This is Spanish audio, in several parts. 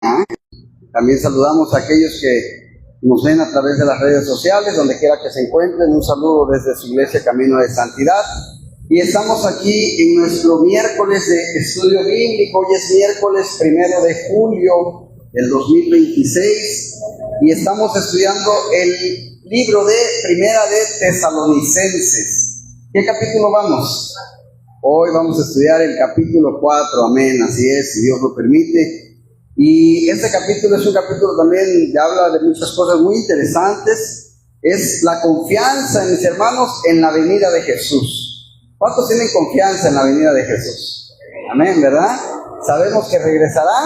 También saludamos a aquellos que nos ven a través de las redes sociales, donde quiera que se encuentren. Un saludo desde su iglesia Camino de Santidad. Y estamos aquí en nuestro miércoles de estudio bíblico. Hoy es miércoles 1 de julio del 2026 y estamos estudiando el libro de Primera de Tesalonicenses. ¿Qué capítulo vamos? Hoy vamos a estudiar el capítulo 4, amén, así es, si Dios lo permite. Y este capítulo es un capítulo también que habla de muchas cosas muy interesantes. Es la confianza, mis hermanos, en la venida de Jesús. ¿Cuántos tienen confianza en la venida de Jesús? Amén, ¿verdad? Sabemos que regresará,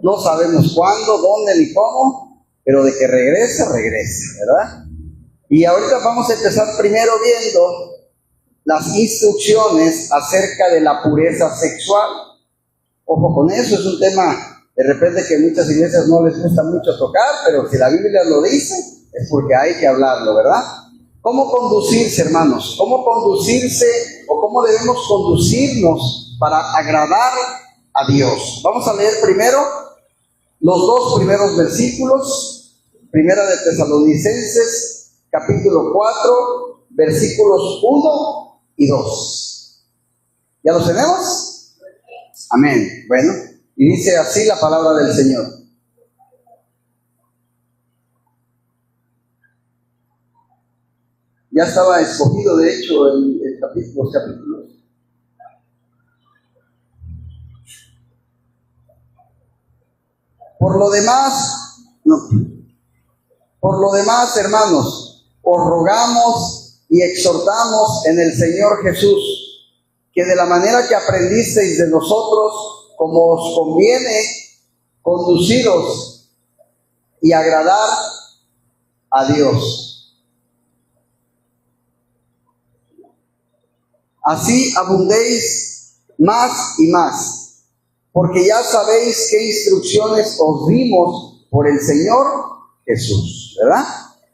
no sabemos cuándo, dónde ni cómo, pero de que regresa, ¿verdad? Y ahorita vamos a empezar primero viendo las instrucciones acerca de la pureza sexual. Ojo con eso, es un tema de repente que muchas iglesias no les gusta mucho tocar, pero si la Biblia lo dice, es porque hay que hablarlo, ¿verdad? ¿Cómo conducirse, hermanos? ¿Cómo conducirse o cómo debemos conducirnos para agradar a Dios? Vamos a leer primero los dos primeros versículos, Primera de Tesalonicenses, capítulo 4, versículos 1 y 2. ¿Ya los tenemos? Amén. Bueno. Y dice así la palabra del Señor. Ya estaba escogido, de hecho, los capítulos. Por lo demás, hermanos, os rogamos y exhortamos en el Señor Jesús, que de la manera que aprendisteis de nosotros, como os conviene, conduciros y agradar a Dios. Así abundéis más y más, porque ya sabéis qué instrucciones os dimos por el Señor Jesús, ¿verdad?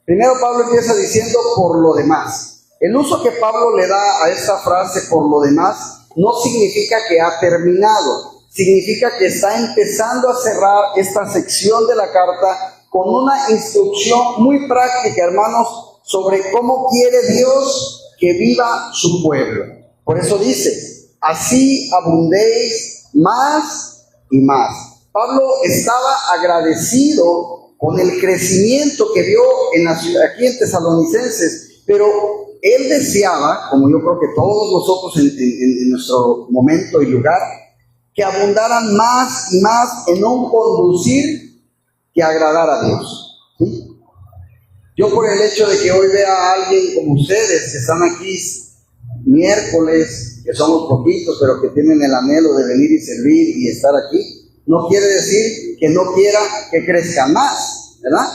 Primero Pablo empieza diciendo por lo demás. El uso que Pablo le da a esta frase por lo demás no significa que ha terminado. Significa que está empezando a cerrar esta sección de la carta con una instrucción muy práctica, hermanos, sobre cómo quiere Dios que viva su pueblo. Por eso dice, así abundéis más y más. Pablo estaba agradecido con el crecimiento que vio aquí en Tesalonicenses, pero él deseaba, como yo creo que todos nosotros en nuestro momento y lugar, que abundaran más y más en un conducir que agradar a Dios. ¿Sí? Yo por el hecho de que hoy vea a alguien como ustedes que están aquí miércoles, que somos poquitos, pero que tienen el anhelo de venir y servir y estar aquí, no quiere decir que no quiera que crezcan más, ¿verdad?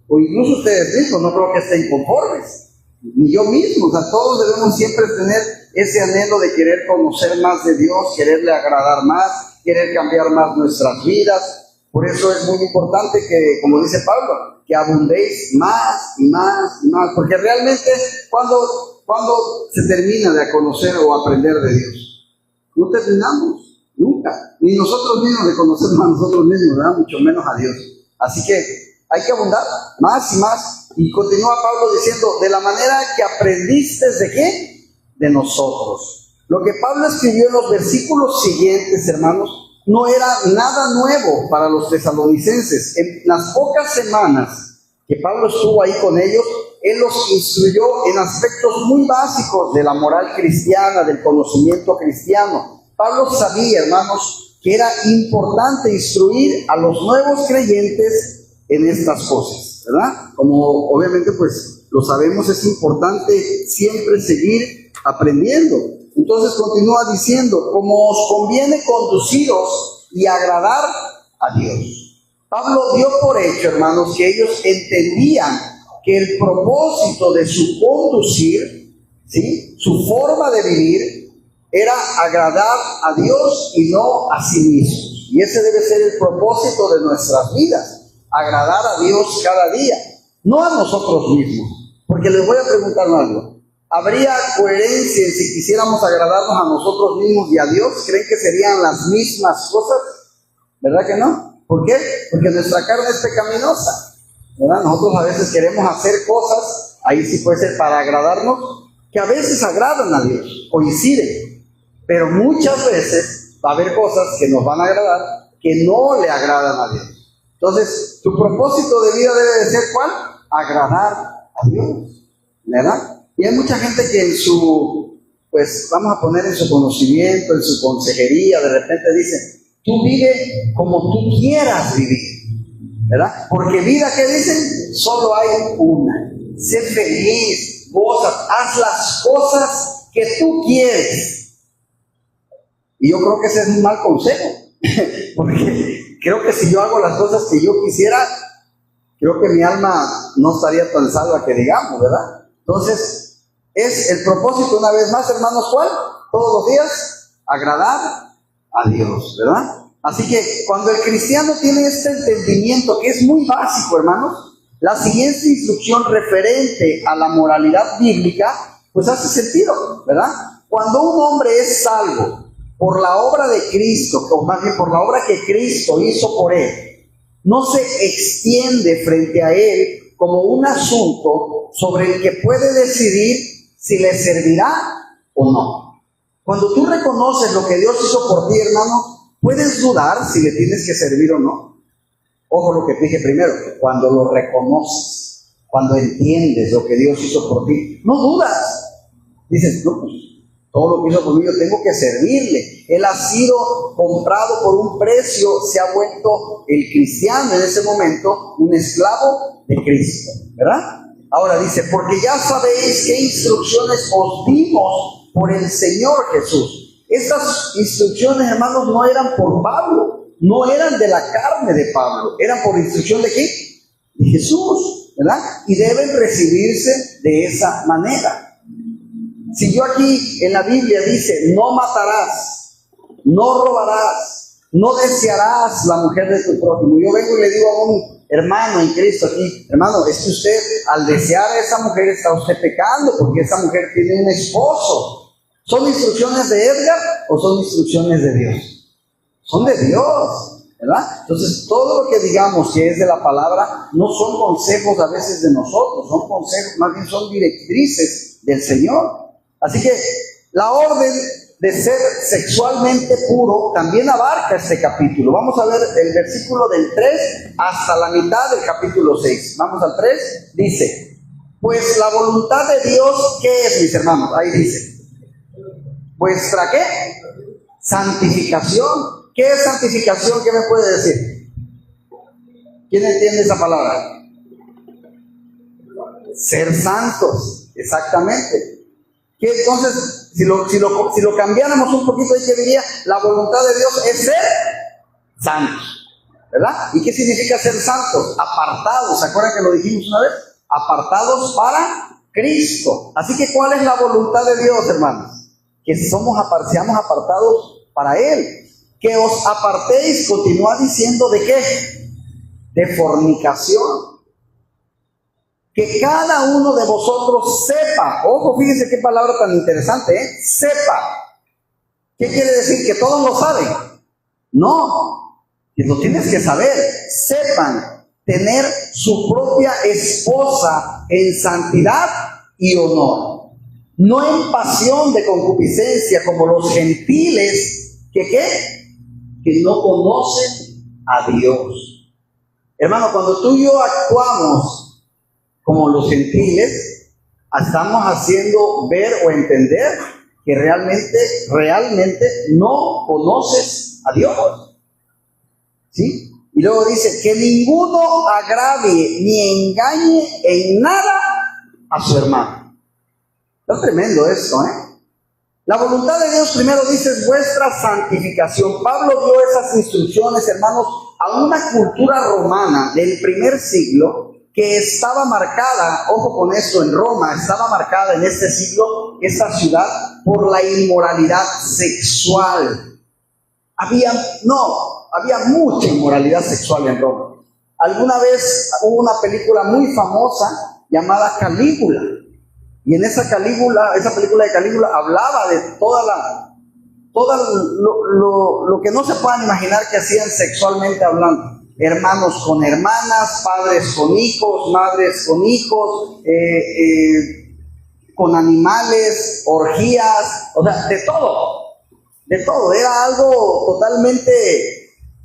O incluso ustedes mismos, no creo que estén conformes, ni yo mismo. O sea, todos debemos siempre tener ese anhelo de querer conocer más de Dios, quererle agradar más, querer cambiar más nuestras vidas. Por eso es muy importante que, como dice Pablo, que abundéis más y más y más, porque realmente cuando se termina de conocer o aprender de Dios, no terminamos, nunca, ni nosotros mismos de conocernos a nosotros mismos, ¿verdad? Mucho menos a Dios. Así que hay que abundar más y más. Y continúa Pablo diciendo, de la manera que aprendiste, ¿de qué? De nosotros. Lo que Pablo escribió en los versículos siguientes, hermanos, no era nada nuevo para los tesalonicenses. En las pocas semanas que Pablo estuvo ahí con ellos, él los instruyó en aspectos muy básicos de la moral cristiana, del conocimiento cristiano. Pablo sabía, hermanos, que era importante instruir a los nuevos creyentes en estas cosas, ¿verdad? Como obviamente pues lo sabemos, es importante siempre seguir aprendiendo. Entonces continúa diciendo, como os conviene conduciros y agradar a Dios. Pablo dio por hecho, hermanos, que ellos entendían que el propósito de su conducir, ¿sí?, su forma de vivir, era agradar a Dios y no a sí mismos. Y ese debe ser el propósito de nuestras vidas, agradar a Dios cada día, no a nosotros mismos. Porque les voy a preguntar algo. ¿Habría coherencia en si quisiéramos agradarnos a nosotros mismos y a Dios? ¿Creen que serían las mismas cosas? ¿Verdad que no? ¿Por qué? Porque nuestra carne es pecaminosa, ¿verdad? Nosotros a veces queremos hacer cosas, ahí sí puede ser para agradarnos, que a veces agradan a Dios, coinciden, pero muchas veces va a haber cosas que nos van a agradar que no le agradan a Dios. Entonces, tu propósito de vida debe de ser ¿cuál? Agradar a Dios, ¿verdad? Y hay mucha gente que en su, pues vamos a poner en su conocimiento, en su consejería, de repente dicen, tú vive como tú quieras vivir, ¿verdad? Porque vida, ¿qué dicen? Solo hay una. Sé feliz, goza, haz las cosas que tú quieres. Y yo creo que ese es un mal consejo, porque creo que si yo hago las cosas que yo quisiera, creo que mi alma no estaría tan salva que digamos, ¿verdad? Entonces, es el propósito, una vez más, hermanos, ¿cuál? Todos los días, agradar a Dios, ¿verdad? Así que cuando el cristiano tiene este entendimiento, que es muy básico, hermanos, la siguiente instrucción referente a la moralidad bíblica, pues hace sentido, ¿verdad? Cuando un hombre es salvo por la obra de Cristo, o más bien por la obra que Cristo hizo por él, no se extiende frente a él como un asunto sobre el que puede decidir si le servirá o no. Cuando tú reconoces lo que Dios hizo por ti, hermano, puedes dudar si le tienes que servir o no. Ojo lo que te dije primero, cuando lo reconoces, cuando entiendes lo que Dios hizo por ti, no dudas. Dices, no, pues todo lo que hizo por mí yo tengo que servirle. Él ha sido comprado por un precio, se ha vuelto el cristiano en ese momento un esclavo de Cristo, ¿verdad? Ahora dice, porque ya sabéis qué instrucciones os dimos por el Señor Jesús. Estas instrucciones, hermanos, no eran por Pablo, no eran de la carne de Pablo, eran por instrucción de ¿qué? De Jesús, ¿verdad? Y deben recibirse de esa manera. Si yo aquí en la Biblia dice, no matarás, no robarás, no desearás la mujer de tu prójimo, yo vengo y le digo a un hermano en Cristo aquí, hermano, es que usted al desear a esa mujer está usted pecando, porque esa mujer tiene un esposo. ¿Son instrucciones de Edgar o son instrucciones de Dios? Son de Dios, ¿verdad? Entonces, todo lo que digamos que es de la palabra no son consejos a veces de nosotros, son consejos, más bien son directrices del Señor. Así que la orden de ser sexualmente puro también abarca este capítulo. Vamos a ver el versículo del 3 hasta la mitad del capítulo 6. Vamos al 3, dice, pues la voluntad de Dios, ¿qué es, mis hermanos? Ahí dice, ¿vuestra qué? Santificación. ¿Qué es santificación? ¿Qué me puede decir? ¿Quién entiende esa palabra? Ser santos, exactamente. Que entonces, si lo cambiáramos un poquito, ahí que diría, la voluntad de Dios es ser santos, ¿verdad? ¿Y qué significa ser santos? Apartados, ¿se acuerdan que lo dijimos una vez? Apartados para Cristo. Así que, ¿cuál es la voluntad de Dios, hermanos? Que seamos apartados para Él. Que os apartéis, continúa diciendo, ¿de qué? De fornicación. Que cada uno de vosotros sepa, ojo, fíjense qué palabra tan interesante, sepa. ¿Qué quiere decir? ¿Que todos lo saben? No, que lo tienes que saber. Sepan tener su propia esposa en santidad y honor, no en pasión de concupiscencia como los gentiles, que no conocen a Dios. Hermano, cuando tú y yo actuamos como los gentiles, estamos haciendo ver o entender que realmente no conoces a Dios. ¿Sí? Y luego dice, que ninguno agravie ni engañe en nada a su hermano. Está tremendo esto, ¿eh? La voluntad de Dios, primero dice, es vuestra santificación. Pablo dio esas instrucciones, hermanos, a una cultura romana del primer siglo, que estaba marcada, ojo con esto, en Roma, estaba marcada en este siglo, esta ciudad, por la inmoralidad sexual. Había mucha inmoralidad sexual en Roma. Alguna vez hubo una película muy famosa llamada Calígula, y en esa película de Calígula hablaba de todo lo que no se puedan imaginar que hacían sexualmente hablando. hermanos con hermanas, padres con hijos, madres con hijos, con animales, orgías, o sea, de todo, era algo totalmente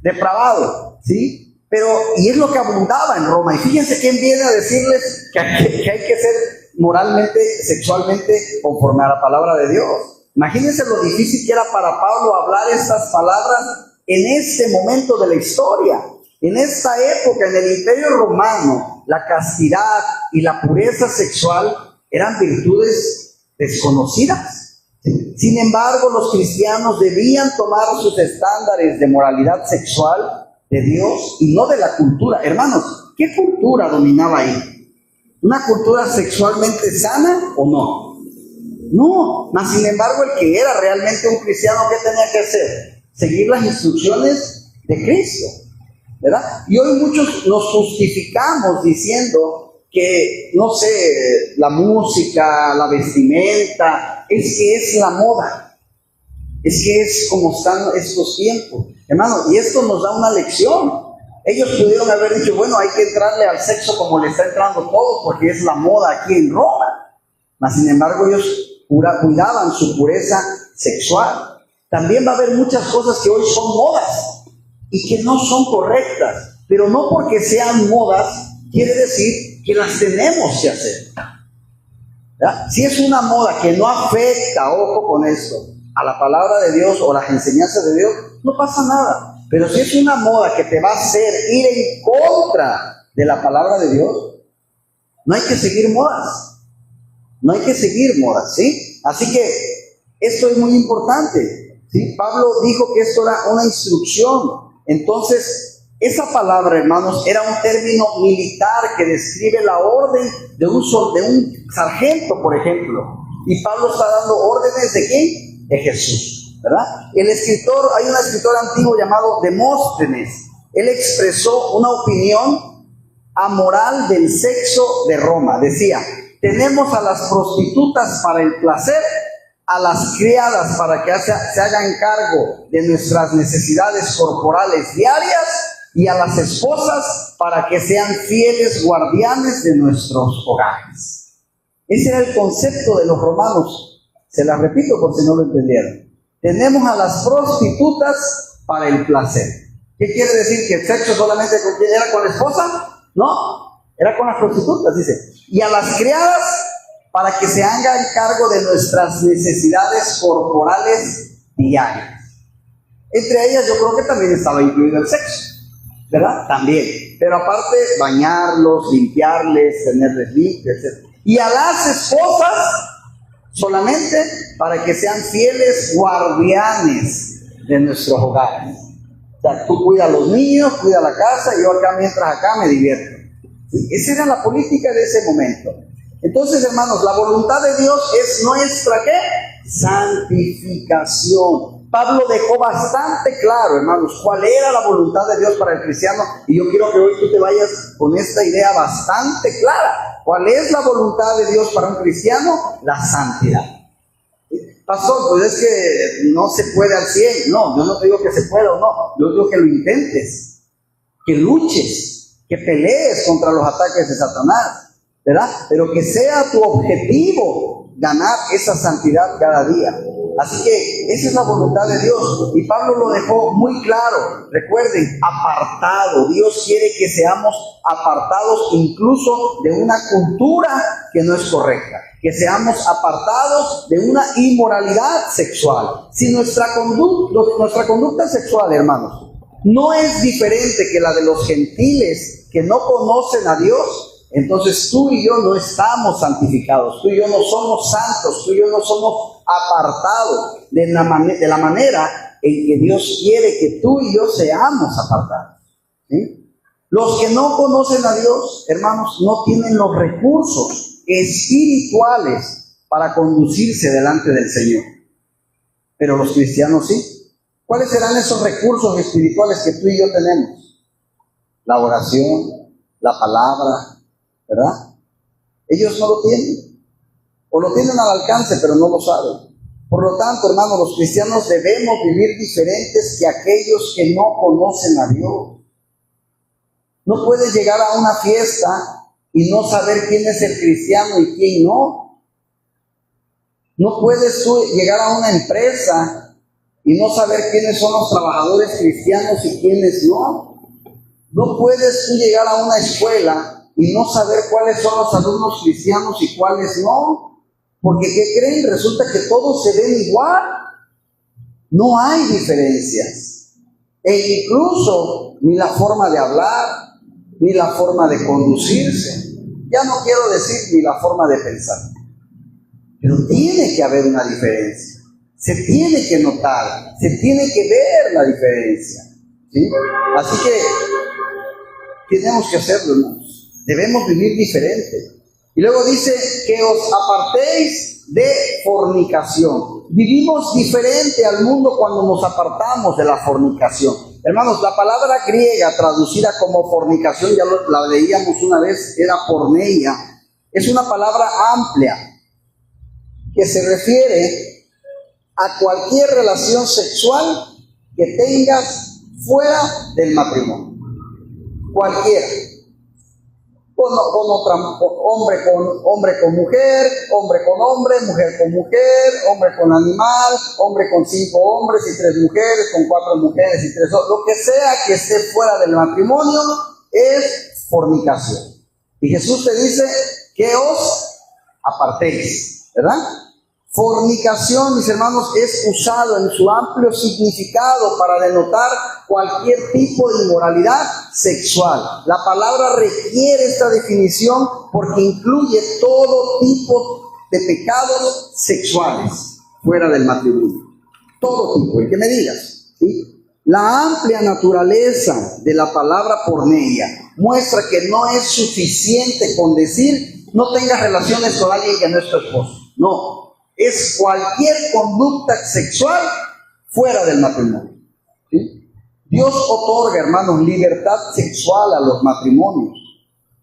depravado, ¿sí? Pero, y es lo que abundaba en Roma, y fíjense quién viene a decirles que hay que ser moralmente, sexualmente conforme a la palabra de Dios. Imagínense lo difícil que era para Pablo hablar estas palabras en este momento de la historia. En esta época, en el Imperio Romano, la castidad y la pureza sexual eran virtudes desconocidas. Sin embargo, los cristianos debían tomar sus estándares de moralidad sexual de Dios y no de la cultura. Hermanos, ¿qué cultura dominaba ahí? ¿Una cultura sexualmente sana o no? No, mas sin embargo, el que era realmente un cristiano, ¿qué tenía que hacer? Seguir las instrucciones de Cristo, ¿verdad? Y hoy muchos nos justificamos diciendo que, no sé, la música, la vestimenta, es que es la moda, es que es como están estos tiempos, hermano, y esto nos da una lección. Ellos pudieron haber dicho, bueno, hay que entrarle al sexo como le está entrando todo, porque es la moda aquí en Roma, mas sin embargo ellos cuidaban su pureza sexual. También va a haber muchas cosas que hoy son modas y que no son correctas, pero no porque sean modas quiere decir que las tenemos que hacer, ¿verdad? Si es una moda que no afecta, ojo con esto, a la palabra de Dios o las enseñanzas de Dios, no pasa nada. Pero si es una moda que te va a hacer ir en contra de la palabra de Dios, no hay que seguir modas. No hay que seguir modas, ¿sí? Así que esto es muy importante, ¿sí? Pablo dijo que esto era una instrucción. Entonces, esa palabra, hermanos, era un término militar que describe la orden de un sargento, por ejemplo. Y Pablo está dando órdenes ¿de quién? De Jesús, ¿verdad? Hay un escritor antiguo llamado Demóstenes. Él expresó una opinión amoral del sexo de Roma. Decía, tenemos a las prostitutas para el placer, a las criadas para que se hagan cargo de nuestras necesidades corporales diarias y a las esposas para que sean fieles guardianes de nuestros hogares. Ese era el concepto de los romanos. Se la repito por si no lo entendieron. Tenemos a las prostitutas para el placer. ¿Qué quiere decir? ¿Que el sexo solamente era con la esposa? No, era con las prostitutas, dice. Y a las criadas para que se hagan cargo de nuestras necesidades corporales diarias. Entre ellas yo creo que también estaba incluido el sexo, ¿verdad? También. Pero aparte, bañarlos, limpiarles, tenerles limpios, etc. Y a las esposas solamente para que sean fieles guardianes de nuestros hogares. O sea, tú cuida a los niños, cuida la casa, y yo acá mientras acá me divierto. ¿Sí? Esa era la política de ese momento. Entonces, hermanos, la voluntad de Dios es nuestra, ¿qué? Santificación. Pablo dejó bastante claro, hermanos, cuál era la voluntad de Dios para el cristiano, y yo quiero que hoy tú te vayas con esta idea bastante clara. ¿Cuál es la voluntad de Dios para un cristiano? La santidad. Pastor, pues es que no se puede al 100. No, yo no te digo que se pueda o no. Yo digo que lo intentes, que luches, que pelees contra los ataques de Satanás, ¿verdad? Pero que sea tu objetivo ganar esa santidad cada día. Así que esa es la voluntad de Dios. Y Pablo lo dejó muy claro. Recuerden, apartado. Dios quiere que seamos apartados incluso de una cultura que no es correcta. Que seamos apartados de una inmoralidad sexual. Si nuestra conducta sexual, hermanos, no es diferente que la de los gentiles que no conocen a Dios, entonces tú y yo no estamos santificados, tú y yo no somos santos, tú y yo no somos apartados de la manera en que Dios quiere que tú y yo seamos apartados, ¿sí? Los que no conocen a Dios, hermanos, no tienen los recursos espirituales para conducirse delante del Señor, pero los cristianos sí. ¿Cuáles serán esos recursos espirituales que tú y yo tenemos? La oración, la palabra, ¿verdad? Ellos no lo tienen, o lo tienen al alcance, pero no lo saben. Por lo tanto, hermanos, los cristianos debemos vivir diferentes que aquellos que no conocen a Dios. No puedes llegar a una fiesta y no saber quién es el cristiano y quién no. No puedes tú llegar a una empresa y no saber quiénes son los trabajadores cristianos y quiénes no. No puedes tú llegar a una escuela y no saber cuáles son los alumnos cristianos y cuáles no. Porque ¿qué creen? Resulta que todos se ven igual. No hay diferencias. E incluso ni la forma de hablar, ni la forma de conducirse. Ya no quiero decir ni la forma de pensar. Pero tiene que haber una diferencia. Se tiene que notar, se tiene que ver la diferencia. ¿Sí? Así que tenemos que hacerlo, hermanos. Debemos vivir diferente. Y luego dice que os apartéis de fornicación. Vivimos diferente al mundo cuando nos apartamos de la fornicación. Hermanos, la palabra griega traducida como fornicación, ya la leíamos una vez, era porneia. Es una palabra amplia que se refiere a cualquier relación sexual que tengas fuera del matrimonio. Cualquiera. Con hombre con mujer, hombre con hombre, mujer con mujer, hombre con animal, hombre con 5 hombres y 3 mujeres, con 4 mujeres y 3 hombres. Lo que sea que esté fuera del matrimonio es fornicación. Y Jesús te dice que os apartéis, ¿verdad? Fornicación, mis hermanos, es usado en su amplio significado para denotar cualquier tipo de inmoralidad sexual. La palabra requiere esta definición porque incluye todo tipo de pecados sexuales fuera del matrimonio. Todo tipo, el que me digas, ¿sí? La amplia naturaleza de la palabra porneia muestra que no es suficiente con decir no tengas relaciones con alguien que no es tu esposo. No. Es cualquier conducta sexual fuera del matrimonio. ¿Sí? Dios otorga, hermanos, libertad sexual a los matrimonios,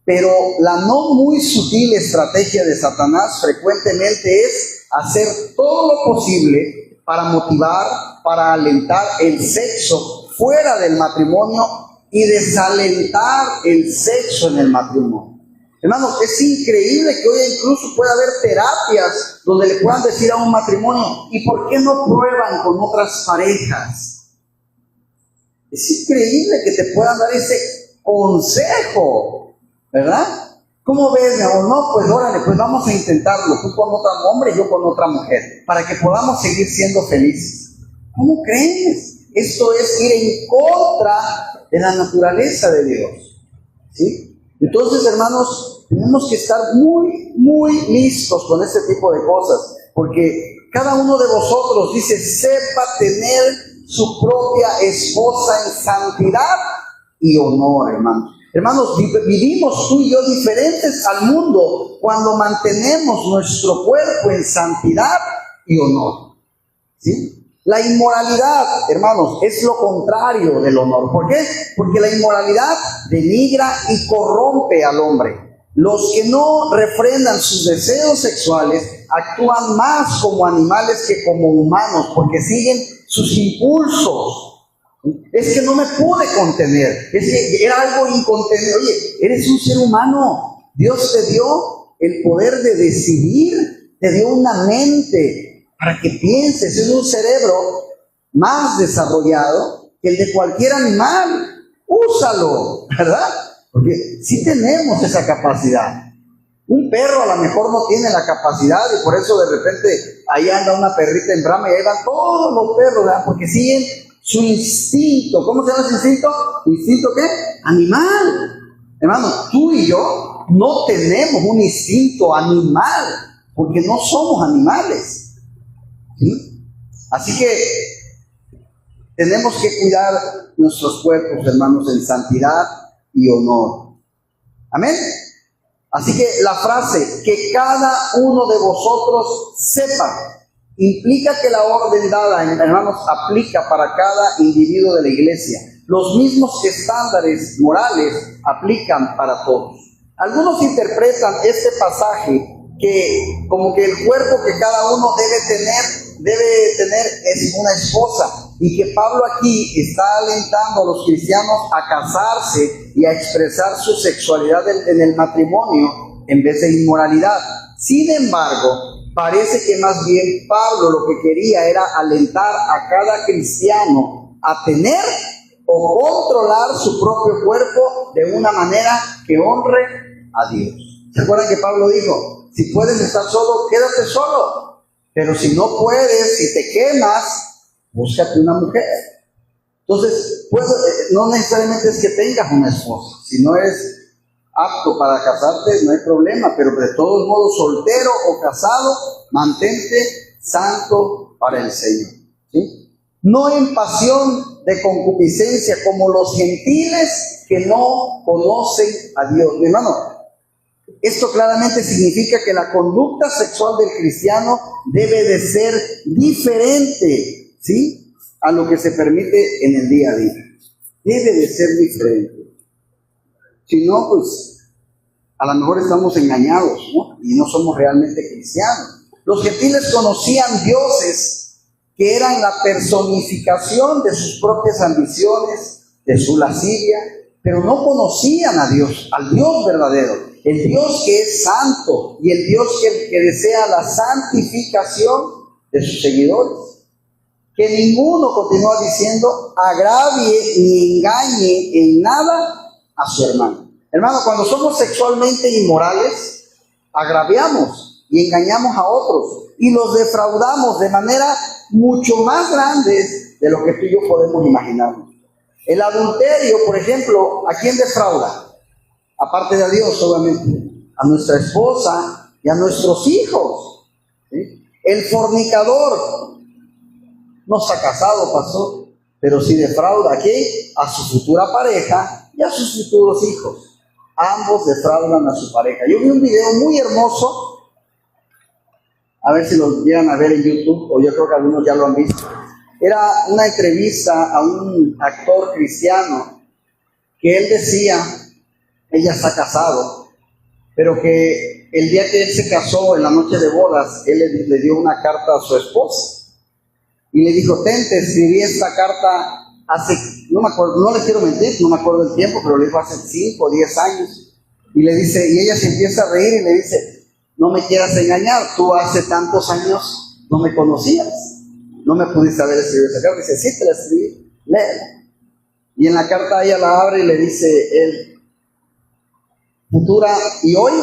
pero la no muy sutil estrategia de Satanás frecuentemente es hacer todo lo posible para motivar, para alentar el sexo fuera del matrimonio y desalentar el sexo en el matrimonio. Hermanos, es increíble que hoy incluso pueda haber terapias donde le puedan decir a un matrimonio, ¿y por qué no prueban con otras parejas? Es increíble que te puedan dar ese consejo, ¿verdad? ¿Cómo ves, mi amor? No, pues órale, pues vamos a intentarlo, tú con otro hombre y yo con otra mujer, para que podamos seguir siendo felices. ¿Cómo crees? Esto es ir en contra de la naturaleza de Dios, ¿sí? Entonces, hermanos, tenemos que estar muy listos con este tipo de cosas, porque cada uno de vosotros, dice, sepa tener su propia esposa en santidad y honor, hermanos. Hermanos, vivimos tú y yo diferentes al mundo cuando mantenemos nuestro cuerpo en santidad y honor, ¿sí? La inmoralidad, hermanos, es lo contrario del honor. ¿Por qué? Porque la inmoralidad denigra y corrompe al hombre. Los que no refrendan sus deseos sexuales actúan más como animales que como humanos, porque siguen sus impulsos. Es que no me pude contener, es que era algo incontenible. Oye, eres un ser humano. Dios te dio el poder de decidir, te dio una mente para que pienses, es un cerebro más desarrollado que el de cualquier animal. Úsalo, ¿verdad? Porque sí tenemos esa capacidad. Un perro a lo mejor no tiene la capacidad y por eso de repente ahí anda una perrita en brama y ahí van todos los perros, ¿verdad? Porque siguen su instinto. ¿Cómo se llama ese instinto? ¿Instinto qué? Animal. Hermano, tú y yo no tenemos un instinto animal porque no somos animales. ¿Sí? Así que tenemos que cuidar nuestros cuerpos, hermanos, en santidad y honor. Amén. Así que la frase, que cada uno de vosotros sepa, implica que la orden dada, hermanos, aplica para cada individuo de la iglesia. Los mismos estándares morales aplican para todos. Algunos interpretan este pasaje que como que el cuerpo que cada uno debe tener es una esposa. y que Pablo aquí está alentando a los cristianos a casarse y a expresar su sexualidad en el matrimonio en vez de inmoralidad. Sin embargo, parece que más bien Pablo lo que quería era alentar a cada cristiano a tener o controlar su propio cuerpo de una manera que honre a Dios. ¿Se acuerdan que Pablo dijo, si puedes estar solo, quédate solo? Pero si no puedes, si te quemas, búscate una mujer. Entonces, pues, no necesariamente es que tengas una esposa. Si no eres apto para casarte, no hay problema, pero de todos modos, soltero o casado, mantente santo para el Señor, ¿sí? No en pasión de concupiscencia como los gentiles que no conocen a Dios. Mi hermano, esto claramente significa que la conducta sexual del cristiano debe de ser diferente, ¿sí?, a lo que se permite en el día a día. Debe de ser diferente. Si no, pues a lo mejor estamos engañados, ¿no? Y no somos realmente cristianos. Los gentiles conocían dioses que eran la personificación de sus propias ambiciones, de su lascivia, pero no conocían a Dios, al Dios verdadero, el Dios que es santo y el Dios que desea la santificación de sus seguidores. Que ninguno, continúa diciendo, agravie ni engañe en nada a su hermano. Hermano, cuando somos sexualmente inmorales, agraviamos y engañamos a otros y los defraudamos de manera mucho más grande de lo que tú y yo podemos imaginarnos. El adulterio, por ejemplo, ¿a quién defrauda? Aparte de a Dios, obviamente, a nuestra esposa y a nuestros hijos, ¿sí? El fornicador no está casado, pastor, pero sí defrauda aquí a su futura pareja y a sus futuros hijos. Ambos defraudan a su pareja. Yo vi un video muy hermoso, a ver si lo llegan a ver en YouTube, o yo creo que algunos ya lo han visto. Era una entrevista a un actor cristiano que él decía, ella está casado, pero que el día que él se casó, en la noche de bodas, él le dio una carta a su esposa y le dijo, te escribí esta carta hace, no me acuerdo, no le quiero mentir, no me acuerdo el tiempo, pero le dijo hace 5 o 10 años. Y le dice, y ella se empieza a reír y le dice, no me quieras engañar, tú hace tantos años no me conocías, no me pudiste haber escrito esa carta. Dice, sí te la escribí, léela. Y en la carta ella la abre y le dice él, futura y hoy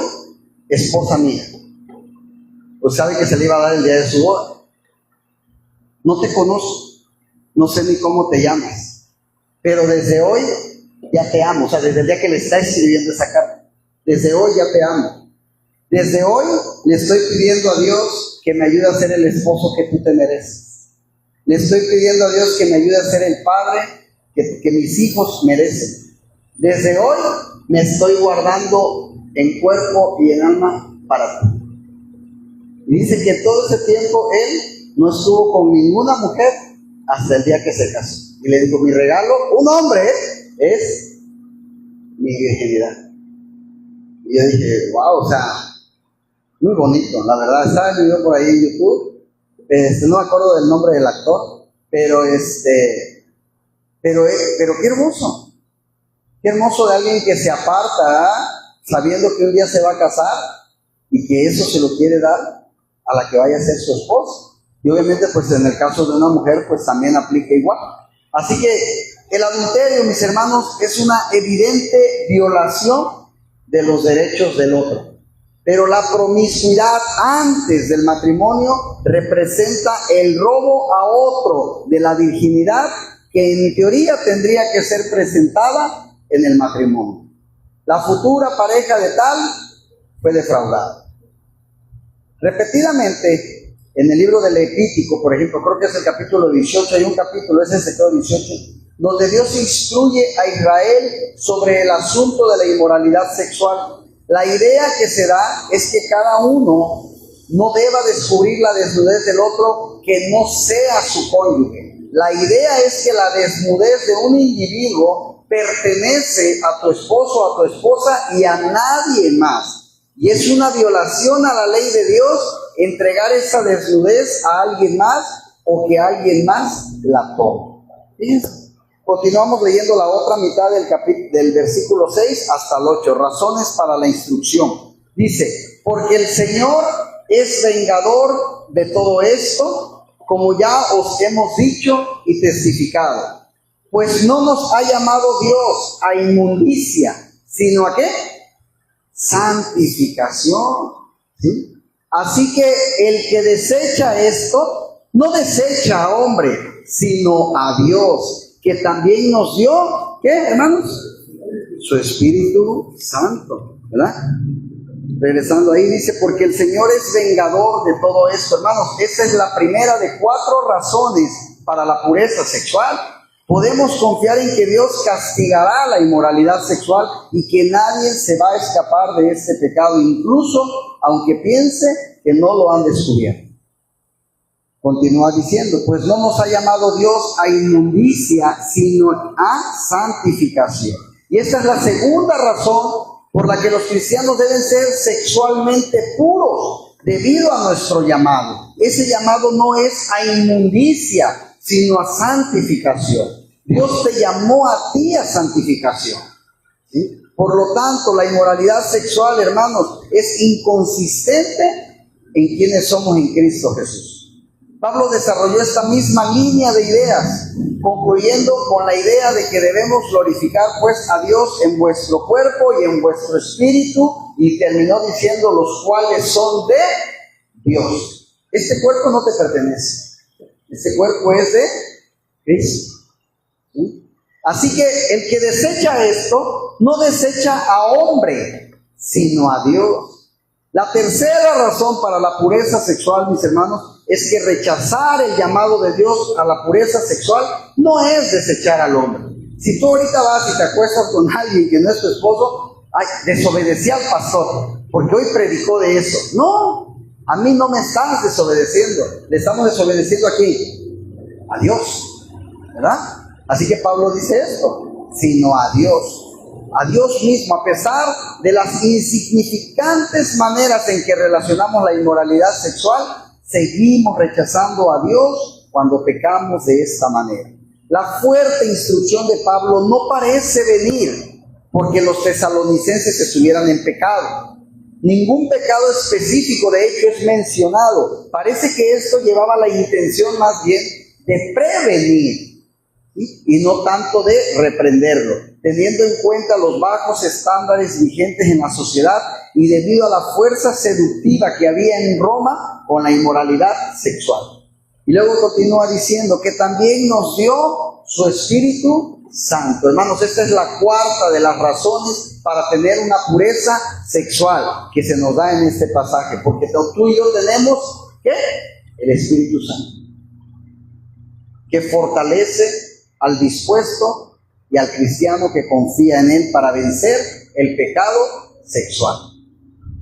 esposa mía. Pues sabe que se le iba a dar el día de su boda. No te conozco, no sé ni cómo te llamas, pero desde hoy ya te amo. O sea, desde el día que le está escribiendo esa carta, desde hoy ya te amo. Desde hoy le estoy pidiendo a Dios que me ayude a ser el esposo que tú te mereces. Le estoy pidiendo a Dios que me ayude a ser el padre que mis hijos merecen. Desde hoy me estoy guardando en cuerpo y en alma para ti. Y dice que todo ese tiempo él no estuvo con ninguna mujer hasta el día que se casó. Y le dijo, mi regalo, un hombre, es mi virginidad. Y yo dije, wow, o sea, muy bonito, la verdad. Estaba el video por ahí en YouTube, no me acuerdo del nombre del actor, pero qué hermoso de alguien que se aparta, sabiendo que un día se va a casar y que eso se lo quiere dar a la que vaya a ser su esposa. Y obviamente, pues en el caso de una mujer, pues también aplica igual. Así que el adulterio, mis hermanos, es una evidente violación de los derechos del otro. Pero la promiscuidad antes del matrimonio representa el robo a otro de la virginidad que en teoría tendría que ser presentada en el matrimonio. La futura pareja de tal fue defraudada. Repetidamente, en el libro del Levítico, por ejemplo, creo que es el capítulo 18, hay un capítulo, es el sector 18, donde Dios instruye a Israel sobre el asunto de la inmoralidad sexual. La idea que se da es que cada uno no deba descubrir la desnudez del otro que no sea su cónyuge. La idea es que la desnudez de un individuo pertenece a tu esposo, a tu esposa y a nadie más. Y es una violación a la ley de Dios entregar esa desnudez a alguien más o que alguien más la tome. Fíjense. Continuamos leyendo la otra mitad del versículo 6 hasta el 8. Razones para la instrucción. Dice, porque el Señor es vengador de todo esto, como ya os hemos dicho y testificado. Pues no nos ha llamado Dios a inmundicia, sino ¿a qué? Santificación. ¿Sí? Así que el que desecha esto, no desecha a hombre, sino a Dios, que también nos dio, ¿qué, hermanos? Su Espíritu Santo, ¿verdad? Regresando ahí, dice, porque el Señor es vengador de todo esto, hermanos. Esta es la primera de 4 razones para la pureza sexual. Podemos confiar en que Dios castigará la inmoralidad sexual y que nadie se va a escapar de este pecado, incluso aunque piense que no lo han descubierto. Continúa diciendo, pues no nos ha llamado Dios a inmundicia, sino a santificación. Y esta es la segunda razón por la que los cristianos deben ser sexualmente puros, debido a nuestro llamado. Ese llamado no es a inmundicia, sino a santificación. Dios te llamó a ti a santificación. ¿Sí? Por lo tanto, la inmoralidad sexual, hermanos, es inconsistente en quienes somos en Cristo Jesús. Pablo desarrolló esta misma línea de ideas, concluyendo con la idea de que debemos glorificar pues a Dios en vuestro cuerpo y en vuestro espíritu, y terminó diciendo los cuales son de Dios. Este cuerpo no te pertenece, este cuerpo es de Cristo. ¿Sí? Así que el que desecha esto, no desecha a hombre, sino a Dios. La tercera razón para la pureza sexual, mis hermanos, es que rechazar el llamado de Dios a la pureza sexual no es desechar al hombre. Si tú ahorita vas y te acuestas con alguien que no es tu esposo, ay, desobedecí al pastor, porque hoy predicó de eso. No, a mí no me estás desobedeciendo, le estamos desobedeciendo aquí a Dios, ¿verdad? Así que Pablo dice esto, sino a Dios mismo, a pesar de las insignificantes maneras en que relacionamos la inmoralidad sexual, seguimos rechazando a Dios cuando pecamos de esta manera. La fuerte instrucción de Pablo no parece venir porque los tesalonicenses estuvieran en pecado. Ningún pecado específico de hecho es mencionado. Parece que esto llevaba la intención más bien de prevenir, ¿sí? Y no tanto de reprenderlo, teniendo en cuenta los bajos estándares vigentes en la sociedad y debido a la fuerza seductiva que había en Roma con la inmoralidad sexual. Y luego continúa diciendo que también nos dio su Espíritu Santo. Hermanos, esta es la cuarta de las razones para tener una pureza sexual que se nos da en este pasaje, porque tú y yo tenemos, ¿qué? El Espíritu Santo, que fortalece al dispuesto y al cristiano que confía en él para vencer el pecado sexual.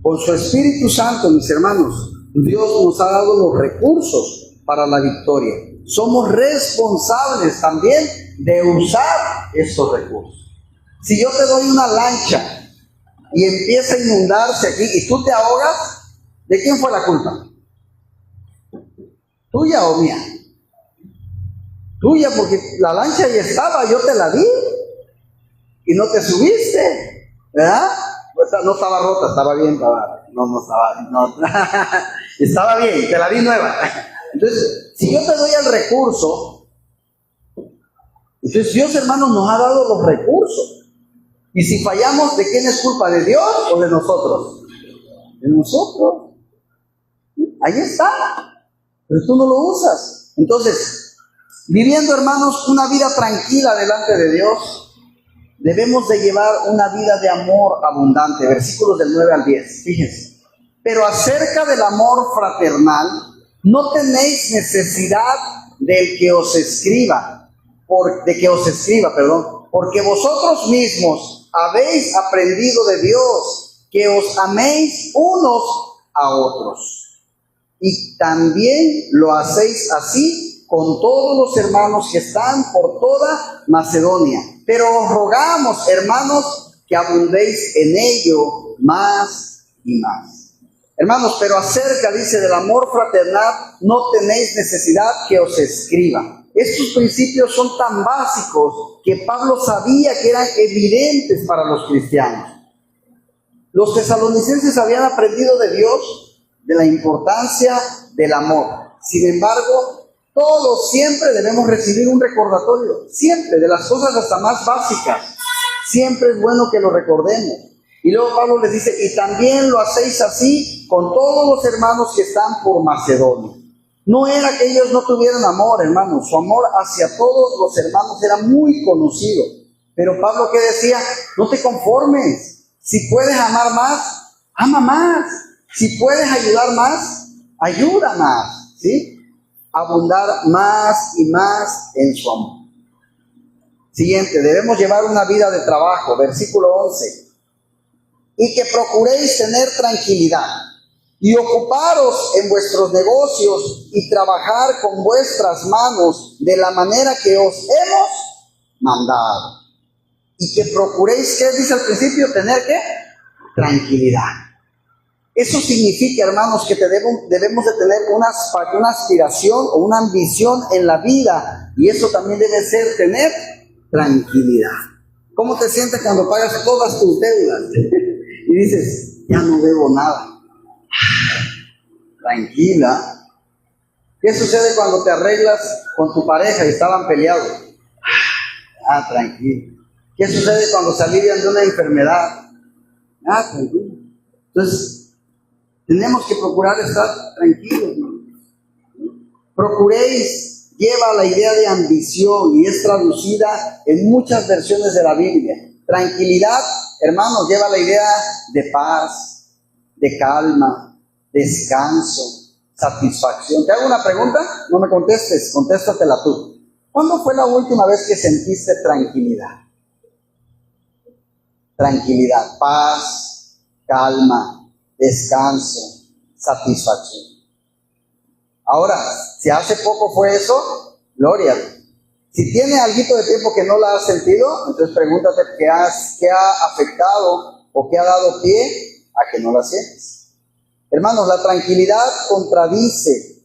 Con su Espíritu Santo, mis hermanos, Dios nos ha dado los recursos para la victoria. Somos responsables también de usar estos recursos. Si yo te doy una lancha y empieza a inundarse aquí y tú te ahogas, ¿de quién fue la culpa? ¿Tuya o mía? Tuya, porque la lancha ya estaba, yo te la di y no te subiste, ¿verdad? No estaba rota, estaba bien, estaba bien, te la di nueva. Entonces, si yo te doy el recurso, entonces Dios, hermanos, nos ha dado los recursos. Y si fallamos, ¿de quién es culpa? ¿De Dios o de nosotros? De nosotros. Ahí está, pero tú no lo usas. Entonces, viviendo, hermanos, una vida tranquila delante de Dios, debemos de llevar una vida de amor abundante. Versículos del 9 al 10, fíjense. Pero acerca del amor fraternal, no tenéis necesidad de que os escriba, porque vosotros mismos habéis aprendido de Dios que os améis unos a otros. Y también lo hacéis así con todos los hermanos que están por toda Macedonia. Pero os rogamos, hermanos, que abundéis en ello más y más. Hermanos, pero acerca, dice, del amor fraternal, no tenéis necesidad que os escriba. Estos principios son tan básicos que Pablo sabía que eran evidentes para los cristianos. Los tesalonicenses habían aprendido de Dios de la importancia del amor. Sin embargo, todos siempre debemos recibir un recordatorio, siempre, de las cosas hasta más básicas. Siempre es bueno que lo recordemos. Y luego Pablo les dice, y también lo hacéis así con todos los hermanos que están por Macedonia. No era que ellos no tuvieran amor, hermanos. Su amor hacia todos los hermanos era muy conocido. Pero Pablo, ¿qué decía? No te conformes. Si puedes amar más, ama más. Si puedes ayudar más, ayuda más. ¿Sí? Abundar más y más en su amor. Siguiente, debemos llevar una vida de trabajo. Versículo 11. Y que procuréis tener tranquilidad y ocuparos en vuestros negocios y trabajar con vuestras manos de la manera que os hemos mandado. Y que procuréis, ¿qué dice al principio? Tener, ¿qué? Tranquilidad. Eso significa, hermanos, que debemos de tener una aspiración o una ambición en la vida. Y eso también debe ser tener tranquilidad. ¿Cómo te sientes cuando pagas todas tus deudas? Y dices, ya no debo nada. Tranquila. ¿Qué sucede cuando te arreglas con tu pareja y estaban peleados? Tranquilo. ¿Qué sucede cuando se alivian de una enfermedad? Tranquilo. Entonces, tenemos que procurar estar tranquilos, ¿no? Procuréis, lleva la idea de ambición y es traducida en muchas versiones de la Biblia. Tranquilidad, hermanos, lleva la idea de paz, de calma, descanso, satisfacción. ¿Te hago una pregunta? No me contestes, contéstatela tú. ¿Cuándo fue la última vez que sentiste tranquilidad? Tranquilidad, paz, calma, descanso, satisfacción. Ahora, si hace poco fue eso, gloria. Si tiene algo de tiempo que no la has sentido, entonces pregúntate qué ha afectado o qué ha dado pie a que no la sientes. Hermanos, la tranquilidad contradice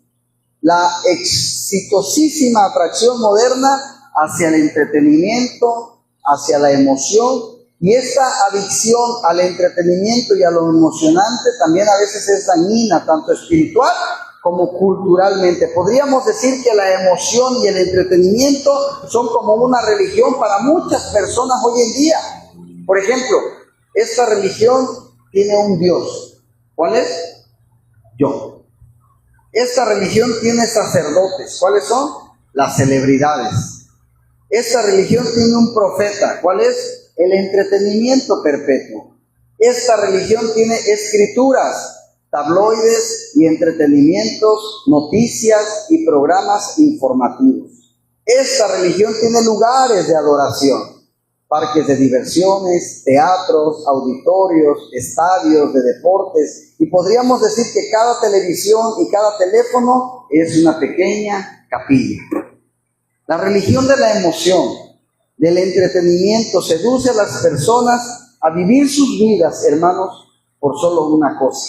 la exitosísima atracción moderna hacia el entretenimiento, hacia la emoción, y esta adicción al entretenimiento y a lo emocionante también a veces es dañina, tanto espiritual como culturalmente. Podríamos decir que la emoción y el entretenimiento son como una religión para muchas personas hoy en día. Por ejemplo, esta religión tiene un Dios. ¿Cuál es? Yo. Esta religión tiene sacerdotes. ¿Cuáles son? Las celebridades. Esta religión tiene un profeta. ¿Cuál es? El entretenimiento perpetuo. Esta religión tiene escrituras, tabloides y entretenimientos, noticias y programas informativos. Esta religión tiene lugares de adoración, parques de diversiones, teatros, auditorios, estadios de deportes, y podríamos decir que cada televisión y cada teléfono es una pequeña capilla. La religión de la emoción, del entretenimiento, seduce a las personas a vivir sus vidas, hermanos, por solo una cosa: